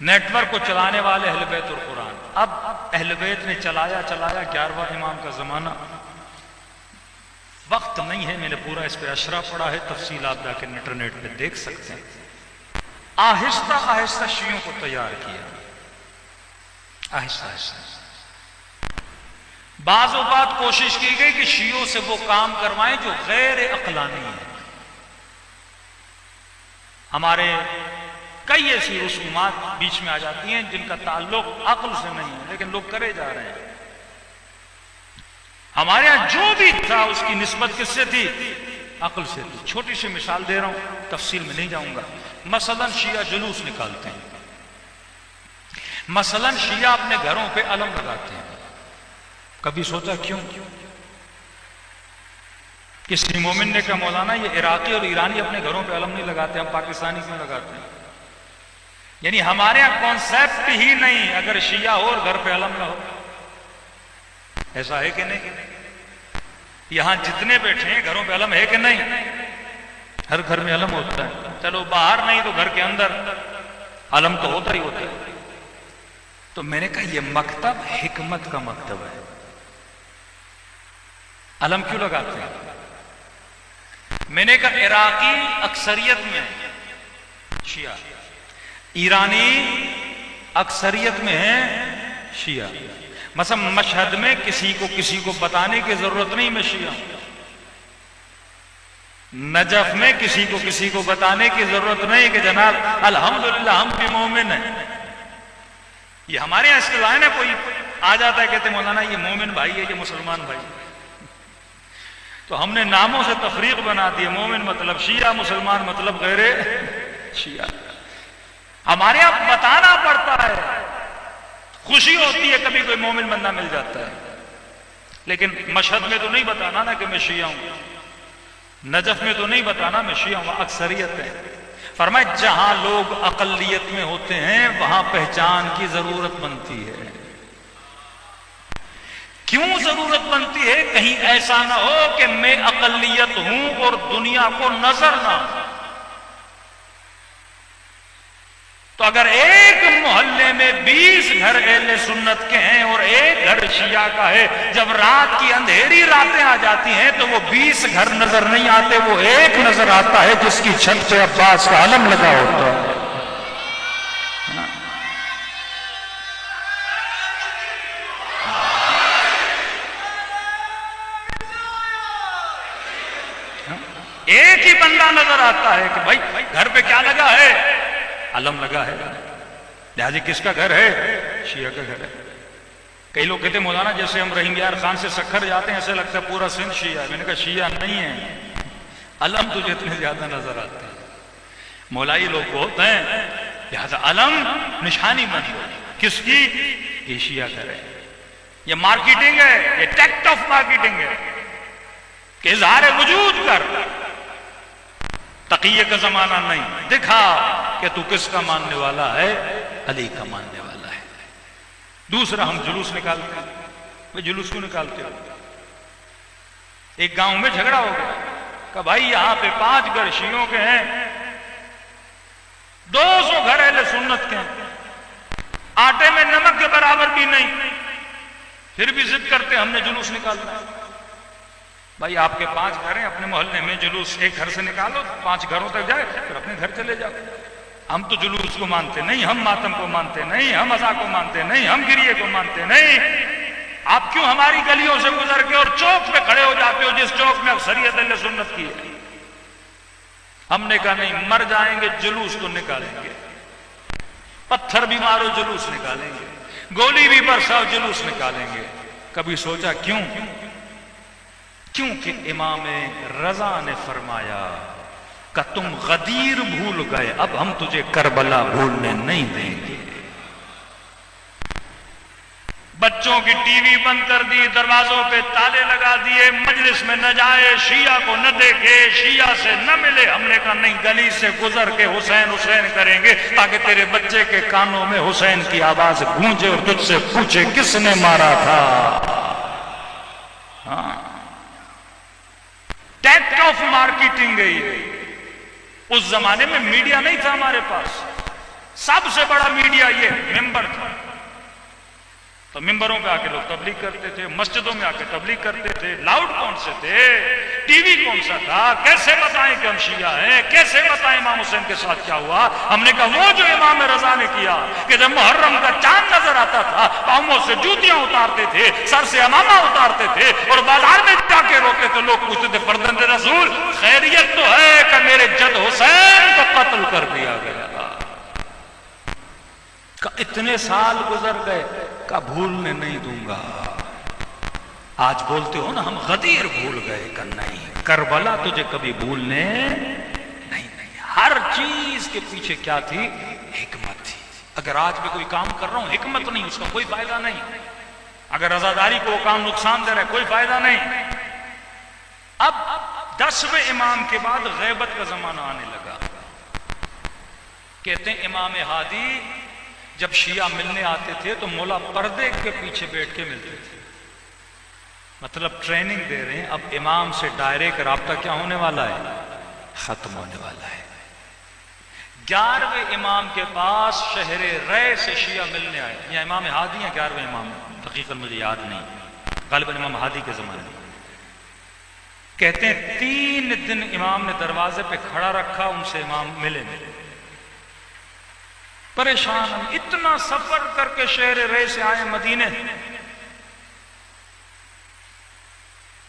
نیٹ ورک کو چلانے والے اہل بیت اور قرآن۔ اب اہل بیت نے چلایا 11واں امام کا زمانہ، وقت نہیں ہے، میں نے پورا اس پہ اشرا پڑھا ہے، تفصیل آپ جا کے انٹرنیٹ پہ دیکھ سکتے ہیں۔ آہستہ آہستہ شیعوں کو تیار کیا، آہستہ آہستہ۔ بعض اوقات کوشش کی گئی کہ شیعوں سے وہ کام کروائیں جو غیر عقلانی ہے۔ ہمارے کئی ایسی رسومات بیچ میں آ جاتی ہیں جن کا تعلق عقل سے نہیں ہے، لیکن لوگ کرے جا رہے ہیں۔ ہمارے ہاں جو بھی تھا اس کی نسبت کس سے تھی؟ عقل سے تھی۔ چھوٹی سی مثال دے رہا ہوں، تفصیل میں نہیں جاؤں گا۔ مثلا شیعہ جلوس نکالتے ہیں، مثلا شیعہ اپنے گھروں پہ علم لگاتے ہیں۔ کبھی سوچا کیوں؟ کسی مومن نے کہا مولانا یہ عراقی اور ایرانی اپنے گھروں پہ علم نہیں لگاتے، ہم پاکستانی کیوں لگاتے ہیں؟ یعنی ہمارے یہاں کانسیپٹ ہی نہیں اگر شیعہ ہو اور گھر پہ علم نہ ہو۔ ایسا ہے کہ نہیں؟ یہاں جتنے بیٹھے ہیں گھروں پہ علم ہے کہ نہیں؟ ہر گھر میں علم ہوتا ہے، چلو باہر نہیں تو گھر کے اندر علم تو ہوتا ہی ہوتا ہے۔ تو میں نے کہا یہ مکتب حکمت کا مکتب ہے، علم کیوں لگاتے ہیں؟ میں نے کہا عراقی اکثریت میں شیعہ، ایرانی اکثریت میں ہیں شیعہ۔ مثلا مشہد میں کسی کو بتانے کی ضرورت نہیں میں شیعہ ہوں، نجف میں کسی کو بتانے کی ضرورت نہیں کہ جناب الحمدللہ ہم بھی مومن ہیں۔ یہ ہمارے یہاں اصطلاح ہے نا، کوئی آ جاتا ہے کہتے ہیں مولانا یہ مومن بھائی ہے، یہ مسلمان بھائی ہے۔ تو ہم نے ناموں سے تفریق بنا دی، مومن مطلب شیعہ، مسلمان مطلب غیر شیعہ۔ ہمارے یہاں بتانا پڑتا ہے، خوشی ہوتی ہے کبھی کوئی مومن بندہ مل جاتا ہے، لیکن مشہد میں تو نہیں بتانا نا کہ میں شیعہ ہوں، نجف میں تو نہیں بتانا میں شیعہ ہوں، اکثریت ہے۔ فرمایا جہاں لوگ اقلیت میں ہوتے ہیں وہاں پہچان کی ضرورت بنتی ہے۔ کیوں ضرورت بنتی ہے؟ کہیں ایسا نہ ہو کہ میں اقلیت ہوں اور دنیا کو نظر نہ ہو۔ تو اگر ایک محلے میں 20 گھر اہل سنت کے ہیں اور ایک گھر شیعہ کا ہے، جب رات کی اندھیری راتیں آ جاتی ہیں تو وہ 20 گھر نظر نہیں آتے، وہ ایک نظر آتا ہے جس کی چھت پہ عباس کا علم لگا ہوتا ہے۔ ایک ہی بندہ نظر آتا ہے کہ بھائی گھر پہ کیا لگا ہے؟ علم لگا ہے۔ لہذا کس کا گھر ہے؟ شیعہ کا گھر ہے۔ کئی لوگ کہتے ہیں مولانا جیسے ہم رحیم یار خان سے سکھر جاتے ہیں ایسے لگتا ہے پورا سندھ شیعہ ہے۔ میں نے کہا شیعہ نہیں ہے، علم تو جتنے زیادہ نظر آتے ہیں۔ مولائی لوگ بہت ہیں، لہذا علم نشانی بن گئی کس کی؟ یہ شیعہ گھر ہے۔ یہ مارکیٹنگ ہے، یہ ٹیکٹ آف مارکیٹنگ ہے کہ اظہار وجود کر، تقیہ کا زمانہ نہیں، دکھا کہ تو کس کا ماننے والا ہے؟ علی کا ماننے والا ہے۔ دوسرا ہم جلوس نکالتے ہیں، وہ جلوس کیوں نکالتے ہو؟ ایک گاؤں میں جھگڑا ہو گیا کہ بھائی یہاں پہ 5 گھر شیعوں کے ہیں، 200 گھر اہل سنت کے ہیں، آٹے میں نمک کے برابر بھی نہیں، پھر بھی ضد کرتے ہم نے جلوس نکالنا ہے۔ بھائی آپ کے 5 گھر ہیں، اپنے محلے میں جلوس ایک گھر سے نکالو، 5 گھروں تک جائے، پھر اپنے گھر چلے جاؤ۔ ہم تو جلوس کو مانتے نہیں، ہم ماتم کو مانتے نہیں، ہم عزا کو مانتے نہیں، ہم گریے کو مانتے نہیں۔ آپ کیوں ہماری گلیوں سے گزر کے اور چوک پہ کھڑے ہو جاتے ہو جس چوک میں اکثریت اہل سنت کی ہے؟ ہم نے کہا نہیں، مر جائیں گے جلوس تو نکالیں گے، پتھر بھی مارو جلوس نکالیں گے، گولی بھی برساؤ جلوس نکالیں گے۔ کبھی سوچا کیوں؟ کیونکہ امام رضا نے فرمایا کہ تم غدیر بھول گئے، اب ہم تجھے کربلا بھولنے نہیں دیں گے۔ بچوں کی ٹی وی بند کر دی، دروازوں پہ تالے لگا دیے، مجلس میں نہ جائے، شیعہ کو نہ دیکھے، شیعہ سے نہ ملے۔ ہم نے کہا نہیں، گلی سے گزر کے حسین حسین کریں گے تاکہ تیرے بچے کے کانوں میں حسین کی آواز گونجے اور تجھ سے پوچھے کس نے مارا تھا۔ ہاں، ٹیکٹ آف مارکیٹنگ ہے یہ۔ اس زمانے میں میڈیا نہیں تھا ہمارے پاس، سب سے بڑا میڈیا یہ ممبر تھا۔ تو ممبروں پہ آ کے لوگ تبلیغ کرتے تھے، مسجدوں میں آ کے تبلیغ کرتے تھے۔ لاؤڈ کون سے تھے؟ ٹی وی کون سا تھا؟ کیسے بتائیں کہ ہم شیعہ ہیں؟ کیسے بتائیں امام حسین کے ساتھ کیا ہوا؟ ہم نے کہا وہ جو امام رضا نے کیا کہ جب محرم کا چاند نظر آتا تھا، پاؤں سے جوتیاں اتارتے تھے، سر سے امامہ اتارتے تھے اور بازار میں جا کے روکتے تھے۔ لوگ پوچھتے تھے فرزند رسول خیریت تو ہے کہ میرے جد حسین کو قتل کر دیا گیا؟ اتنے سال گزر گئے، کا بھولنے نہیں دوں گا۔ آج بولتے ہو نا ہم غدیر بھول گئے، کہ نہیں، کربلا تجھے کبھی بھولنے نہیں۔ ہر چیز کے پیچھے کیا تھی؟ حکمت تھی۔ اگر آج میں کوئی کام کر رہا ہوں حکمت نہیں، اس کا کوئی فائدہ نہیں۔ اگر رضاداری کو وہ کام نقصان دے رہا ہے، کوئی فائدہ نہیں۔ اب 10ویں امام کے بعد غیبت کا زمانہ آنے لگا۔ کہتے ہیں امام ہادی جب شیعہ ملنے آتے تھے تو مولا پردے کے پیچھے بیٹھ کے ملتے تھے، مطلب ٹریننگ دے رہے ہیں۔ اب امام سے ڈائریکٹ رابطہ کیا ہونے والا ہے؟ ختم ہونے والا ہے۔ 11ویں امام کے پاس شہر رے سے شیعہ ملنے آئے، یا امام ہادی ہیں 11ویں امام، حقیقت مجھے یاد نہیں، غالباً امام ہادی کے زمانے میں۔ کہتے ہیں 3 دن امام نے دروازے پہ کھڑا رکھا، ان سے امام ملے نہیں۔ پریشان ہم، اتنا سفر کر کے شہر رے سے آئے مدینے،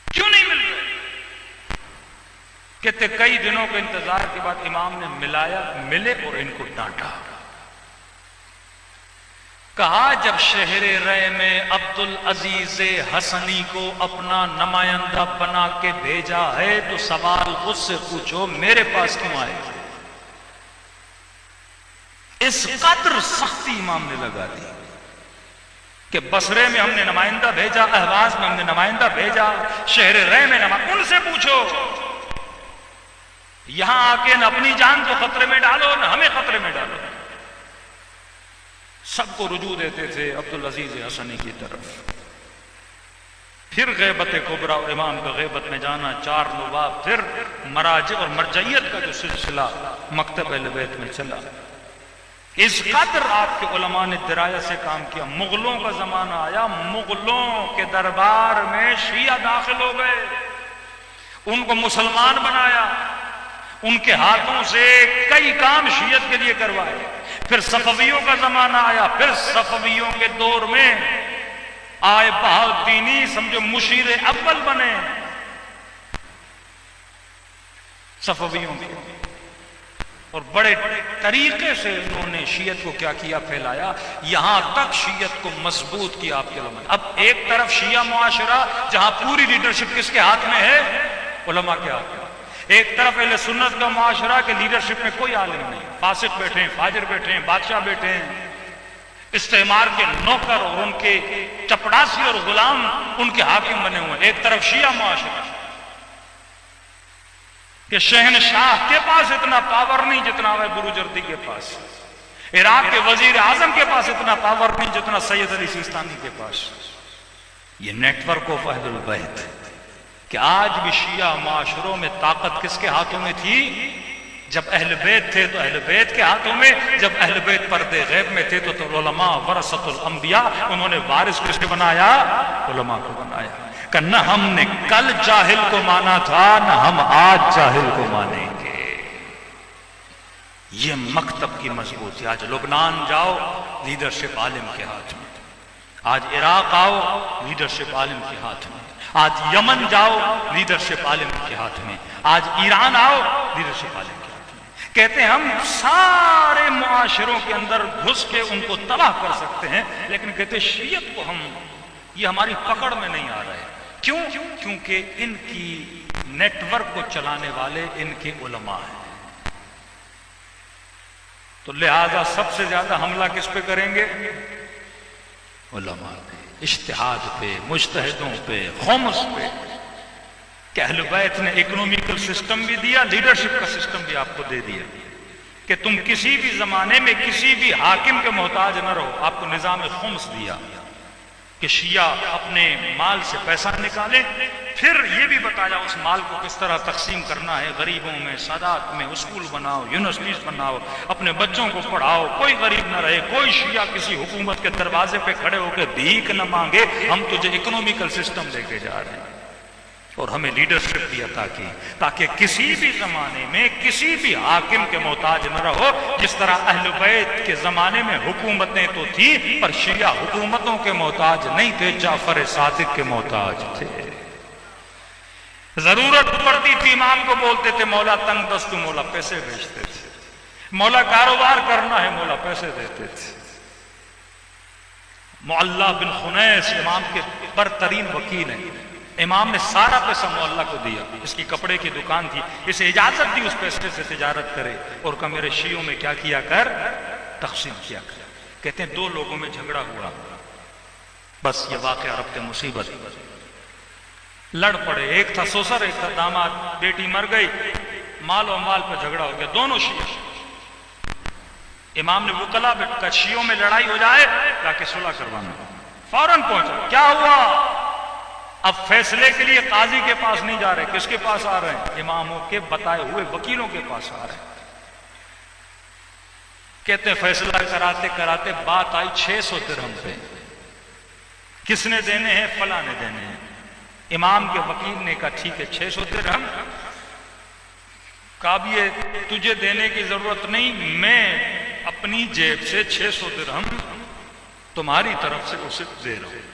کیوں نہیں مل رہے؟ کہتے کئی دنوں کے انتظار کے بعد امام نے ملے اور ان کو ڈانٹا۔ کہا جب شہر رے میں عبدالعزیز حسنی کو اپنا نمائندہ بنا کے بھیجا ہے تو سوال خود سے پوچھو میرے پاس کیوں آئے؟ اس قدر سختی امام نے لگا دی کہ بصرے میں ہم نے نمائندہ بھیجا، اہواز میں ہم نے نمائندہ بھیجا، شہر رے میں ان سے پوچھو۔ یہاں آ کے نہ اپنی جان کو خطرے میں ڈالو نہ ہمیں خطرے میں ڈالو۔ سب کو رجوع دیتے تھے عبدالعزیز حسنی کی طرف۔ پھر غیبت کبریٰ اور امام کا غیبت میں جانا، 4 نواب، پھر مراجع اور مرجعیت کا جو سلسلہ مکتب اہل بیت میں چلا۔ اس قدر آپ کے علماء نے درایت سے کام کیا۔ مغلوں کا زمانہ آیا، مغلوں کے دربار میں شیعہ داخل ہو گئے، ان کو مسلمان بنایا، ان کے ہاتھوں سے کئی کام شیعت کے لیے کروائے۔ پھر صفویوں کا زمانہ آیا، پھر صفویوں کے دور میں آئے بہاؤالدینی، سمجھو مشیر اول بنے صفویوں کے، اور بڑے طریقے سے انہوں نے شیعت کو کیا کیا؟ پھیلایا، یہاں تک شیعت کو مضبوط کیا آپ کے علماء۔ اب ایک طرف شیعہ معاشرہ جہاں پوری لیڈرشپ کس کے ہاتھ میں ہے؟ علماء کے ہاتھ میں۔ ایک طرف اہل سنت کا معاشرہ کہ لیڈرشپ میں کوئی عالم نہیں، فاسق بیٹھے ہیں، فاجر بیٹھے ہیں، بادشاہ بیٹھے ہیں، استعمار کے نوکر اور ان کے چپڑاسی اور غلام ان کے حاکم بنے ہوئے۔ ایک طرف شیعہ معاشرہ کہ شہنشاہ کے پاس اتنا پاور نہیں جتنا ہے بروجردی کے پاس، عراق کے وزیر اعظم کے پاس اتنا پاور نہیں جتنا سید علی سیستانی کے پاس۔ یہ نیٹ ورک آف اہل البیت کہ آج بھی شیعہ معاشروں میں طاقت کس کے ہاتھوں میں تھی؟ جب اہل بیت تھے تو اہل بیت کے ہاتھوں میں، جب اہل بیت پردے غیب میں تھے تو علماء ورثۃ الانبیاء، انہوں نے وارث کس کو بنایا؟ علماء کو بنایا کہ نہ ہم نے کل جاہل کو مانا تھا نہ ہم آج جاہل کو مانیں گے۔ یہ مکتب کی مضبوطی۔ آج لبنان جاؤ، لیڈرشپ عالم کے ہاتھ میں، آج عراق آؤ، لیڈرشپ عالم کے ہاتھ میں، آج یمن جاؤ، لیڈرشپ عالم کے ہاتھ میں، آج ایران آؤ، لیڈرشپ عالم کے ہاتھ میں۔ کہتے ہیں ہم سارے معاشروں کے اندر گھس کے ان کو تباہ کر سکتے ہیں، لیکن کہتے ہیں شیعت کو یہ ہماری پکڑ میں نہیں آ رہے۔ کیوں؟ کیونکہ ان کی نیٹ ورک کو چلانے والے ان کے علماء ہیں۔ تو لہذا سب سے زیادہ حملہ کس پہ کریں گے؟ علماء پہ، اجتہاد پہ، مجتہدوں پہ، خمس پہ۔ کہ اہل بیت نے اکنومیکل سسٹم بھی دیا، لیڈرشپ کا سسٹم بھی آپ کو دے دیا کہ تم کسی بھی زمانے میں کسی بھی حاکم کے محتاج نہ رہو۔ آپ کو نظام خمس دیا کہ شیعہ اپنے مال سے پیسہ نکالیں، پھر یہ بھی بتایا اس مال کو کس طرح تقسیم کرنا ہے، غریبوں میں، سادات میں، اسکول بناؤ، یونیورسٹیز بناؤ، اپنے بچوں کو پڑھاؤ، کوئی غریب نہ رہے، کوئی شیعہ کسی حکومت کے دروازے پہ کھڑے ہو کے بھیک نہ مانگے، ہم تجھے اکنومیکل سسٹم لے کے جا رہے ہیں۔ اور ہمیں لیڈرشپ بھی عطا کی تاکہ کسی بھی زمانے میں کسی بھی حاکم کے محتاج نہ رہو۔ جس طرح اہل بیت کے زمانے میں حکومتیں تو تھی پر شیعہ حکومتوں کے محتاج نہیں تھے، جعفر صادق کے محتاج تھے۔ ضرورت پڑتی تھی امام کو بولتے تھے مولا تنگ دست، مولا پیسے بھیجتے تھے۔ مولا کاروبار کرنا ہے، مولا پیسے دیتے تھے۔ معلّہ بن خنیس امام کے برترین وکیل ہیں، امام نے سارا پیسہ معلّہ کو دیا۔ اس کی کپڑے کی دکان تھی، اسے اجازت دی اس پیسے سے تجارت کرے، اور کہ میرے شیعوں میں کیا کیا کر، تقسیم کیا کر۔ کہتے ہیں دو لوگوں میں جھگڑا ہوا، بس یہ واقعہ ربط مصیبت، لڑ پڑے، ایک تھا سسر ایک تھا داماد، بیٹی مر گئی، مال و مال پہ جھگڑا ہو گیا، دونوں شیعہ۔ امام نے وکلا کا شیعوں میں لڑائی ہو جائے تاکہ صلح کروانا، فوراً پہنچا، کیا ہوا؟ اب فیصلے کے لیے قاضی کے پاس نہیں جا رہے، کس کے پاس آ رہے ہیں؟ اماموں کے بتائے ہوئے وکیلوں کے پاس آ رہے ہیں۔ کہتے ہیں فیصلہ کراتے کراتے بات آئی 600 درہم پہ، کس نے دینے ہیں؟ فلاں نے دینے ہیں۔ امام کے وکیل نے کہا ٹھیک ہے 600 درہم، کہا بھی تجھے دینے کی ضرورت نہیں، میں اپنی جیب سے 600 درہم تمہاری طرف سے اسے دے رہا ہوں،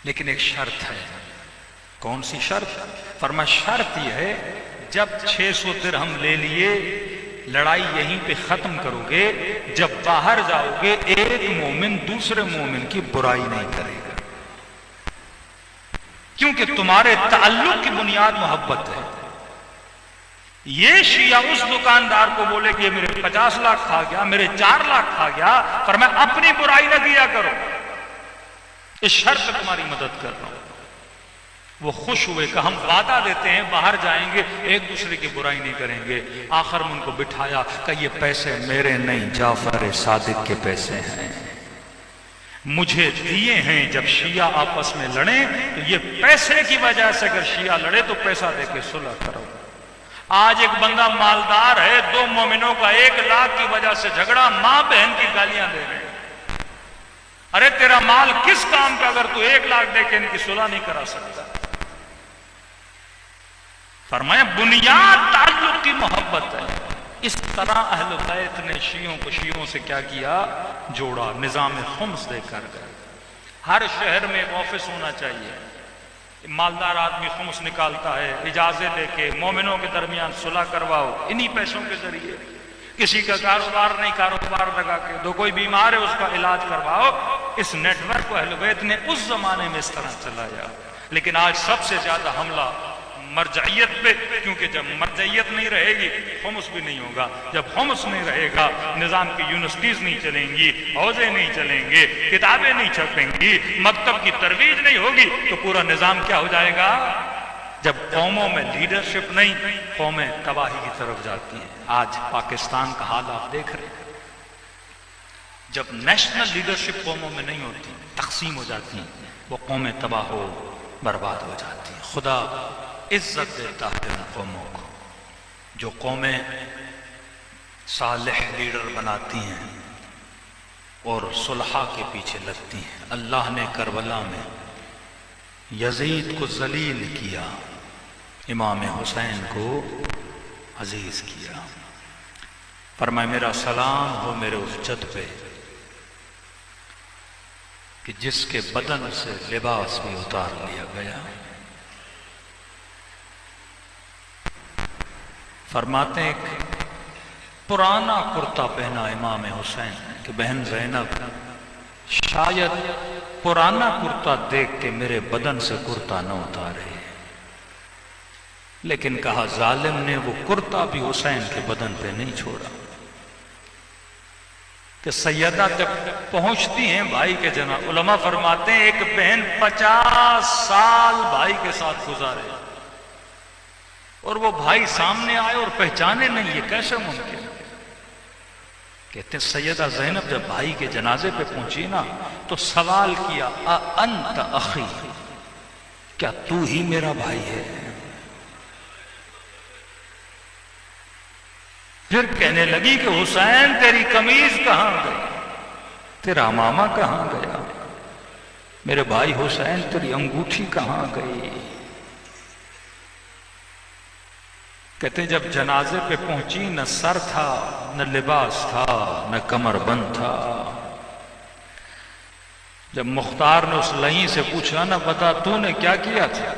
لیکن ایک شرط ہے۔ کون سی شرط؟ فرمایا شرط یہ ہے جب 600 درہم لے لیے لڑائی یہیں پہ ختم کرو گے، جب باہر جاؤ گے ایک مومن دوسرے مومن کی برائی نہیں کرے گا، کیونکہ تمہارے تعلق کی بنیاد محبت ہے۔ یہ شیعہ اس دکاندار کو بولے کہ یہ میرے 50 لاکھ کھا گیا، میرے 4 لاکھ کھا گیا، فرمایا اپنی برائی نہ کیا کرو، اس شرط پہ تمہاری مدد کر رہا ہوں۔ وہ خوش ہوئے کہ ہم وعدہ دیتے ہیں باہر جائیں گے ایک دوسرے کی برائی نہیں کریں گے۔ آخر میں ان کو بٹھایا کہ یہ پیسے میرے نہیں، جعفر صادق کے پیسے ہیں، مجھے دیے ہیں۔ جب شیعہ آپس میں لڑیں تو یہ پیسے کی وجہ سے اگر شیعہ لڑے تو پیسہ دے کے صلح کرو۔ آج ایک بندہ مالدار ہے، 2 مومنوں کا 1 لاکھ کی وجہ سے جھگڑا، ماں بہن کی گالیاں دے رہے ہیں۔ ارے تیرا مال کس کام کا اگر تو 1 لاکھ دے کے ان کی صلح نہیں کرا سکتا؟ فرمایا بنیاد تعلق کی محبت ہے۔ اس طرح اہل بیت نے شیعوں کو شیعوں سے کیا کیا؟ جوڑا، نظام خمس دے کر گئے۔ ہر شہر میں ایک آفس ہونا چاہیے، مالدار آدمی خمس نکالتا ہے، اجازت لے کے مومنوں کے درمیان صلح کرواؤ انہی پیسوں کے ذریعے۔ کسی کا کاروبار نہیں، کاروبار لگا کے دو، کوئی بیمار ہے اس کا علاج کرواؤ۔ اس نیٹ ورک کو اہل بیت نے اس زمانے میں اس طرح چلایا۔ لیکن آج سب سے زیادہ حملہ مرجعیت پہ، کیونکہ جب مرجعیت نہیں رہے گی خمس بھی نہیں ہوگا، جب خمس نہیں رہے گا نظام کی یونیورسٹیز نہیں چلیں گی، حوزے نہیں چلیں گے، کتابیں نہیں چھپیں گی، مکتب کی ترویج نہیں ہوگی تو پورا نظام کیا ہو جائے گا؟ جب قوموں میں لیڈرشپ نہیں، قومیں تباہی کی طرف جاتی ہیں۔ آج پاکستان کا حال آپ دیکھ رہے ہیں، جب نیشنل لیڈرشپ قوموں میں نہیں ہوتی، تقسیم ہو جاتی ہیں، وہ قومیں تباہ ہو برباد ہو جاتی ہیں۔ خدا عزت دیتا ہے ان قوموں کو، جو قومیں صالح لیڈر بناتی ہیں اور صلحاء کے پیچھے لگتی ہیں، اللہ نے کربلا میں یزید کو ذلیل کیا، امام حسین کو عزیز کیا۔ فرمایا میرا سلام ہو میرے اس جد پہ کہ جس کے بدن سے لباس بھی اتار لیا گیا۔ فرماتے ہیں کہ پرانا کرتا پہنا امام حسین کہ بہن زینب شاید پرانا کرتا دیکھ کے میرے بدن سے کرتا نہ اتارے، لیکن کہا ظالم نے وہ کرتا بھی حسین کے بدن پہ نہیں چھوڑا۔ کہ سیدہ جب پہنچتی ہیں بھائی کے جناب، علماء فرماتے ہیں ایک بہن 50 سال بھائی کے ساتھ گزارے اور وہ بھائی سامنے آئے اور پہچانے نہیں، یہ کیسے ممکن ہے؟ کہتے ہیں سیدہ زینب جب بھائی کے جنازے پہ پہنچی نا تو سوال کیا انت اخی، کیا تو ہی میرا بھائی ہے؟ پھر کہنے لگی کہ حسین تیری قمیض کہاں گئی، تیرا امامہ کہاں گیا، میرے بھائی حسین تیری انگوٹھی کہاں گئی؟ کہتے ہیں جب جنازے پہ پہنچی نہ سر تھا نہ لباس تھا نہ کمر بند تھا۔ جب مختار نے اس لئیں سے پوچھا نا بتا تو نے کیا کیا تھا،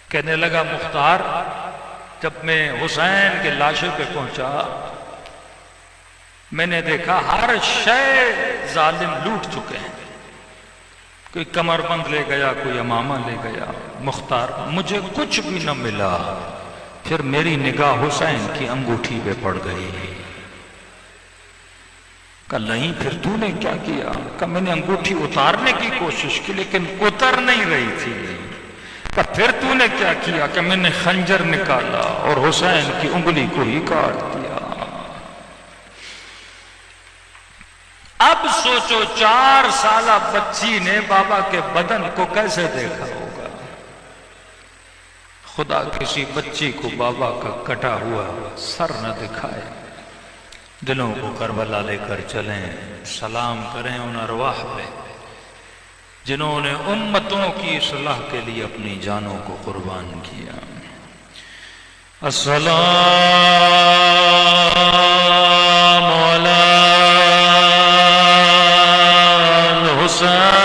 کہنے لگا مختار جب میں حسین کے لاشے پہ پہنچا میں نے دیکھا ہر شے ظالم لوٹ چکے ہیں، کوئی کمر بند لے گیا کوئی امامہ لے گیا، مختار مجھے کچھ بھی نہ ملا۔ پھر میری نگاہ حسین کی انگوٹھی پہ پڑ گئی۔ کہا نہیں پھر تو نے کیا کیا؟ کہا میں نے انگوٹھی اتارنے کی کوشش کی لیکن اتر نہیں رہی تھی۔ کہا پھر تو نے کیا کیا؟ کہ میں نے خنجر نکالا اور حسین کی انگلی کو ہی کاٹ دیا۔ اب سوچو 4 سالہ بچی نے بابا کے بدن کو کیسے دیکھا ہوگا؟ خدا کسی بچی کو بابا کا کٹا ہوا سر نہ دکھائے۔ دلوں کو کربلا لے کر چلیں، سلام کریں ان ارواح پہ جنہوں نے امتوں کی اصلاح کے لیے اپنی جانوں کو قربان کیا۔ السلام علی الحسین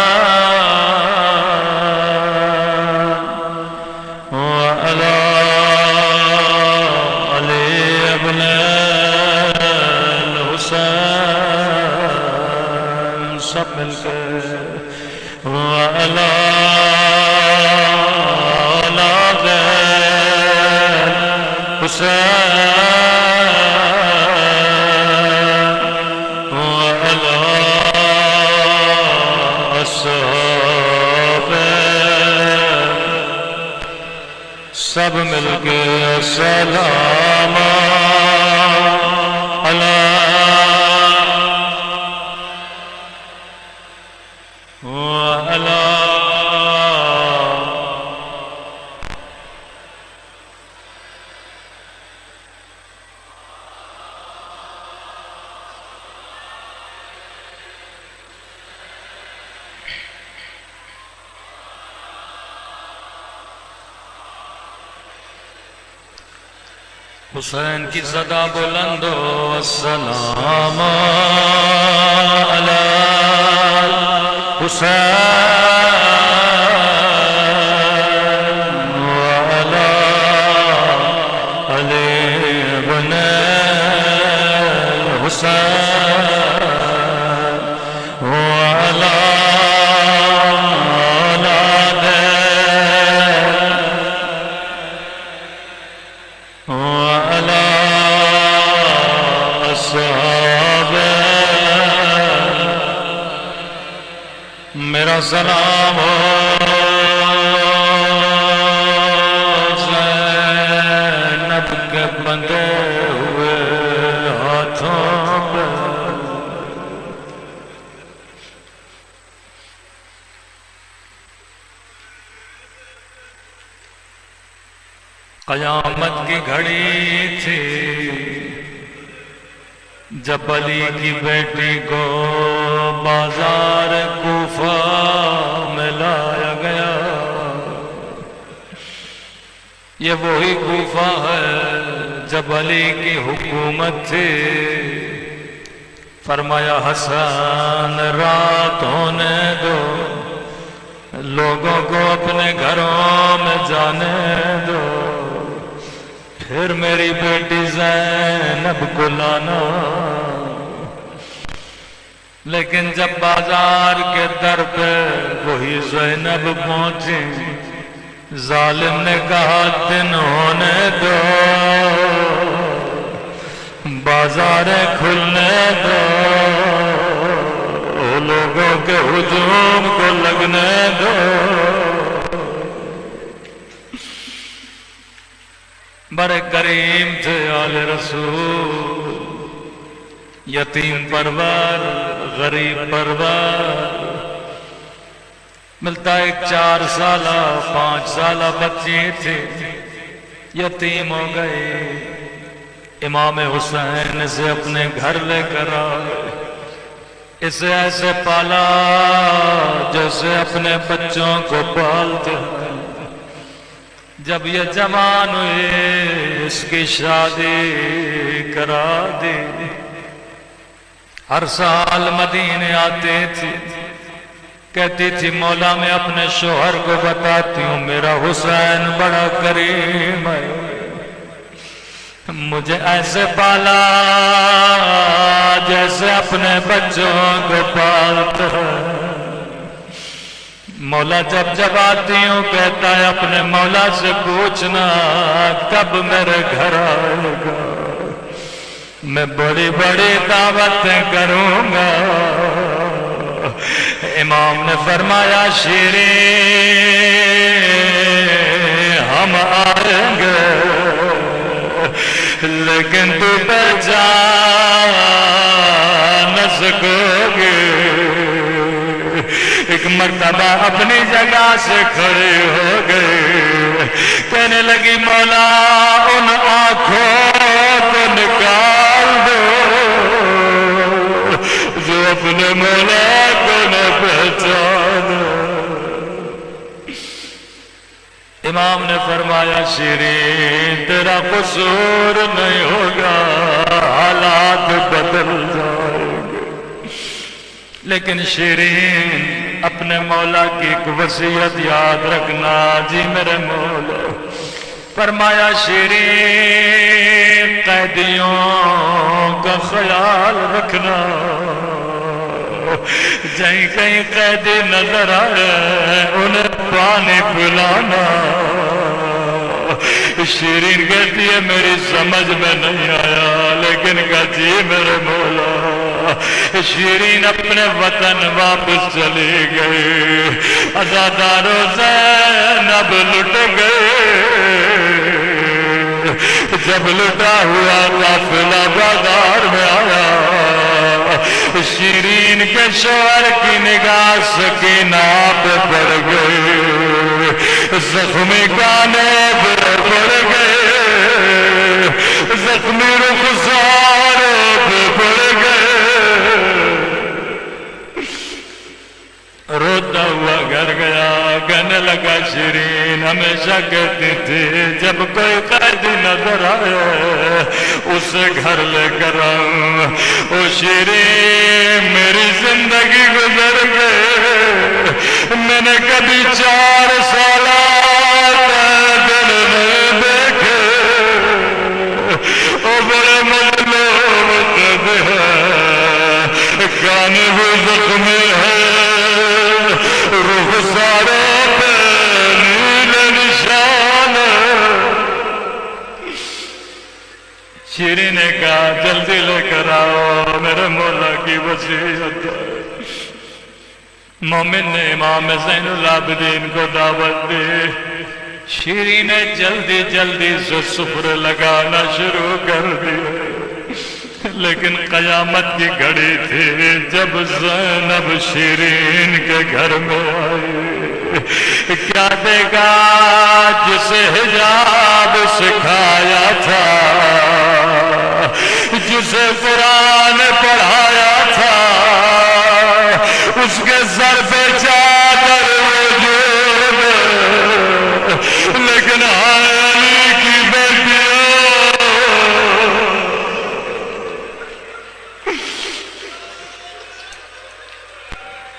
سب مل کے وعلا اولاد حسین وعلا اصحاب سب مل کے سلام حسین کی صدا بلند ہو السلام علی حسین وعلی علی بن حسین وعلی میرا سلام ہو زینب کے بندے ہوئے ہاتھوں پہ قیامت کی گھڑی تھی جب علی کی بیٹی کو بازار کوفہ میں لایا گیا. یہ وہی کوفہ ہے جب علی کی حکومت تھی. فرمایا حسن رات ہونے دو، لوگوں کو اپنے گھروں میں جانے دو، پھر میری بیٹی زینب کو لانا. لیکن جب بازار کے در پہ وہی زینب پہنچی، ظالم نے کہا دن ہونے دو، بازاریں کھلنے دو، لوگوں کے ہجوم کو لگنے دو. بڑے کریم تھے آل رسول، یتیم پرور، غریب پرور. ملتا ایک 4 سالہ 5 سالہ بچی تھی، یتیم ہو گئی. امام حسین اسے اپنے گھر لے کر آئے، اسے ایسے پالا جیسے اپنے بچوں کو پالتے ہیں. جب یہ جوان ہوئے اس کی شادی کرا دی. ہر سال مدینے آتے تھی، کہتی تھی مولا میں اپنے شوہر کو بتاتی ہوں میرا حسین بڑا کریم ہے، مجھے ایسے پالا جیسے اپنے بچوں کو پالتا ہے. مولا جب جب آتی ہوں کہتا ہے اپنے مولا سے پوچھنا کب میرے گھر آئے گا، میں بڑی بڑی دعوتیں کروں گا. امام نے فرمایا شیریں ہم آئیں گے لیکن تو پہچان نہ سکو گے. ایک مرتبہ اپنی جگہ سے کھڑے ہو گئے، کہنے لگی مولا ان آنکھوں کو نکال دو جو اپنے مولا کو نہ پہچانے. امام نے فرمایا شیریں تیرا قصور نہیں ہوگا، حالات بدل جائیں گے. لیکن شیریں اپنے مولا کی ایک وصیت یاد رکھنا. جی میرے مولا. فرمایا شیریں قیدیوں کا خیال رکھنا، جہیں کہیں قیدی نظر آئے انہیں پانی پلانا. شیرین کہتی ہے میری سمجھ میں نہیں آیا، لیکن کہا جی میرے مولا. شیرین اپنے وطن واپس چلی گئی، عزاداروں زینب لٹ گئے. جب لٹا ہوا قافلہ بازار میں آیا، شیرین کے شوہر کی نگاہ سکینہ پہ پڑ گئی، زخمی گانے پہ پڑ گئے، زخمی رخسار پہ پڑ گئے. روتا ہوا گھر گیا، کہنے لگا شیرین ہمیشہ کہتی تھی جب کوئی قیدی نظر آئے اسے گھر لے کر آؤں. او شیرین میری زندگی گزر گئے، میں نے کبھی 4 سال دل نہیں دیکھے. او بڑے مظلوم ہے، گانے وہ زخمی ہے، روح سارے پہ نیلے نشان. شیریں نے کہا جلدی لے کر آؤ میرے مولا کی وصیت. مومن نے امام زین العابدین کو دعوت دی. شیریں نے جلدی جلدی سے سفر لگانا شروع کر دیا. لیکن قیامت کی گھڑی تھی جب زینب شیرین کے گھر میں آئی. کیا دے گا جسے حجاب سکھایا تھا، جسے قرآن پڑھایا تھا، اس کے سر پہ چادر وجود، لیکن علی کی بیٹیوں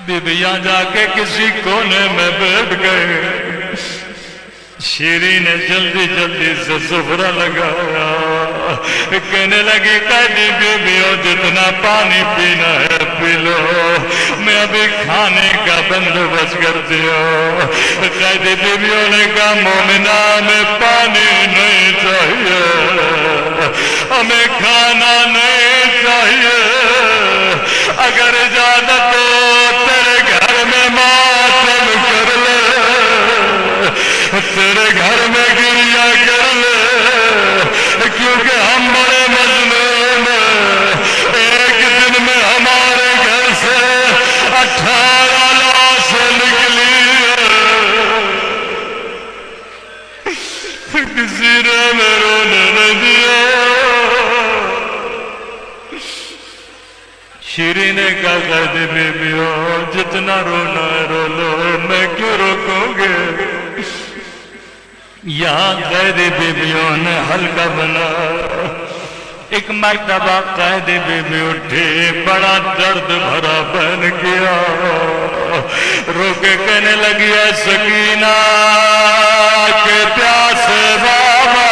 بیبیاں جا کے کسی کونے میں بیٹھ گئے۔ شیریں نے جلدی جلدی سے سفرہ لگایا، کہنے لگی قیدی بیبیوں جتنا پانی پینا ہے پی لو، میں ابھی کھانے کا بندوبست کرتی ہوں۔ قیدی بیبیوں نے کہا مومنہ ہمیں پانی نہیں چاہیے، ہمیں کھانا نہیں چاہیے، اگر اجازت ہو تیرے گھر میں ماتم کر لے، تیرے گھر میں گریا کر لے، کیونکہ ہم بڑے مظلوم ہیں، ایک دن میں ہمارے گھر سے 18 لاش نکلی ہے، کسی نے رونے نہ دیا۔ شیریں نے کہا قیدی بیبیوں جتنا رونا ہے رو لو، میں کیوں روکوں گے؟ یہاں قیدی بیبیوں نے حلقہ بنا، ایک مرتبہ قیدی بیبی اٹھی، بڑا درد بھرا بہن کیا، رو کے کہنے لگی اے سکینہ کے پیاسے بابا،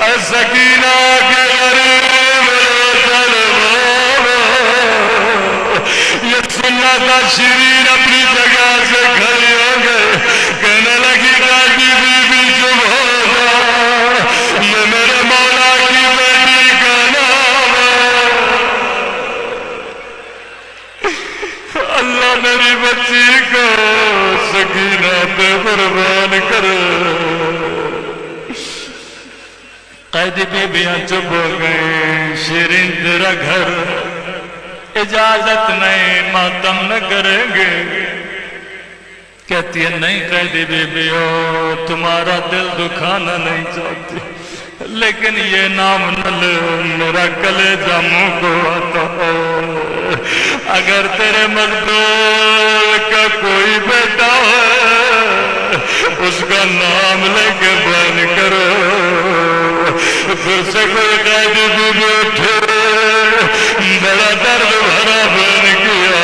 اے سکینہ کے غریب یہ سننا تھا۔ شیریں اپنی جگہ سے کھڑی ہو گئے، کہنے لگی قیدی بیوی چپ ہو جا، یہ میرے مولا کی بیٹی کا نام ہے، اللہ میری بچی کو سکینہ پہ قربان کرے۔ قیدی بیویاں چپ ہو گئیں، شیریں تیرا گھر اجازت نہیں، ماتم نہ کریں گے۔ کہتی ہے نہیں قیدی بیبیوں تمہارا دل دکھانا نہیں چاہتی، لیکن یہ نام نہ لے، میرا کلیجہ منہ کو آتا ہے، اگر تیرے مقتول کا کوئی بیٹا ہے اس کا نام لے کے بیان کرو۔ پھر سے کوئی قیدی بیوی اٹھے، بڑا درد بھرا بیان کیا،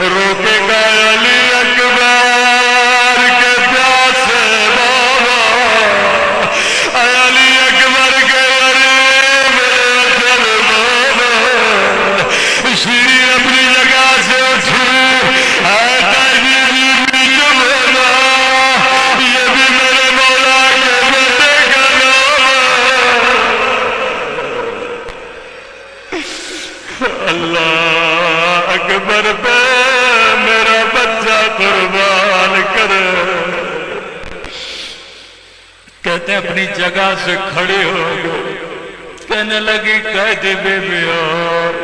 رو کے کہا علی اکبر کے پیاسے بابا، اے علی اکبر کے غریب اجل بابا۔ شیریں اپنی جگہ سے اٹھی، اے قیدی بیوی چپ ہو جا، یہ بھی میرے مولا کے بیٹے کا نام ہے، اللہ اکبر پہ میرا بچہ قربان کرے۔ کہتے ہیں اپنی جگہ سے کھڑی ہو گئی، کہنے لگی قیدی بیبیوں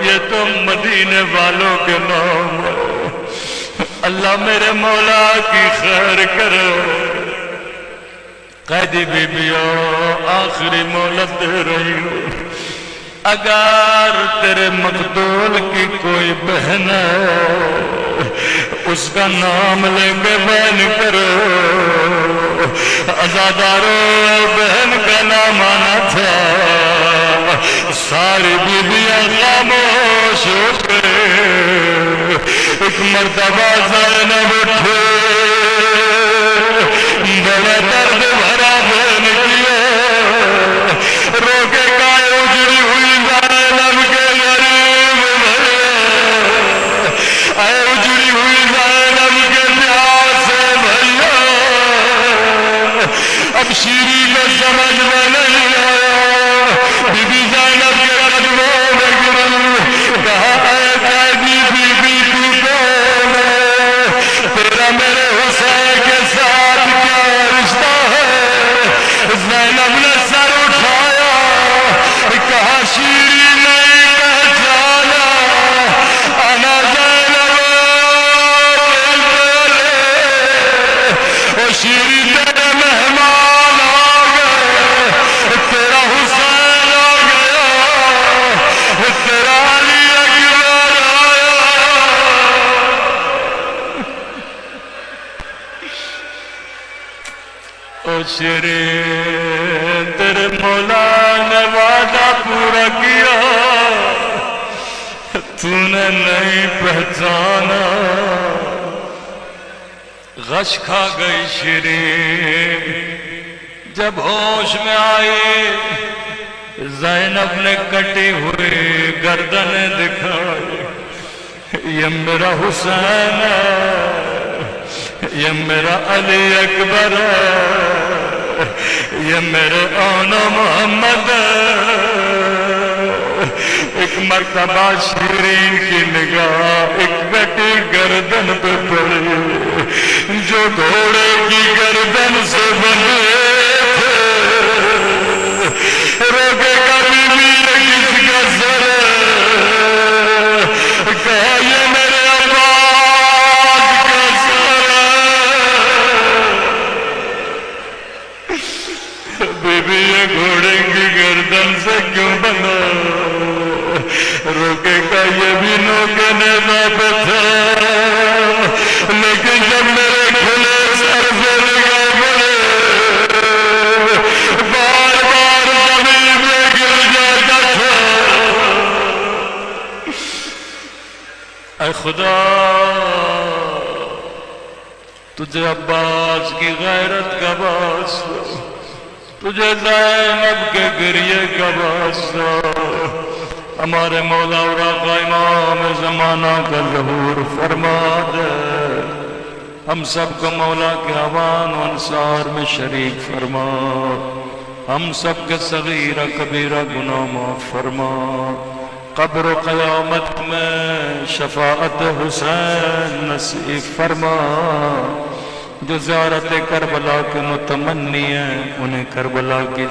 یہ تو مدینے والوں کے نام ہے، اللہ میرے مولا کی خیر کرے۔ قیدی بیبیوں آخری مہلت دے رہی ہوں، اگر تیرے مقتول کی کوئی بہن ہے اس کا نام لے کے بیان کرو۔ عزاداروں بہن کا نام آنا تھا، ساری بیویاں خاموش ہو گئے۔ ایک مرتبہ زینب اٹھے، بڑا درد بھرا بیان کیا، رو کے کائے اجڑی ہوئی زینب کے غریب بھیا، اے اجڑی ہوئی زینب کے پیاسے بھیا۔ اب شیریں کو سمجھ میں نہیں آیا، بی بی زینب کے قدموں میں گری، کہا اے قیدی بی بی تو کون ہے؟ تیرا شیریں تیرے مولا نے وعدہ پورا کیا، تو نے نہیں پہچانا، غش کھا گئی شیریں۔ جب ہوش میں آئے زینب نے کٹی ہوئی گردن دکھائی، یہ میرا حسین ہے، یہ میرا علی اکبر ہے، یہ میرے آن محمد ہے۔ ایک مرتبہ شیرین کی نگاہ ایک بیٹی گردن پہ پڑی جو گھوڑے کی گردن سے بنے تھے۔ روکے کا بی بی کس کا سر ہے؟ کہا یہ میرے عباس کا سر ہے۔ بی بی یہ گھوڑے کی گردن سے کیوں بنا؟ روکے کا یہ بھی نوکے نیزہ پہ تھا، لیکن جب میرے کھلے سر سے نگاہ پڑے بار بار زمین میں گر جاتا تھا۔ اے خدا تجھے عباس کی غیرت کا واسطہ، تجھے زینب کے گریے کا واسطہ، ہمارے مولا اور آقا امام زمانہ کا ظہور فرما دے۔ ہم سب کو مولا کے عوان و انصار میں شریک فرما، ہم سب کے صغیرہ کبیرہ گناہ معاف فرما، قبر و قیامت میں شفاعت حسین نصیب فرما۔ جو زیارت کربلا کے متمنی ہیں انہیں کربلا کی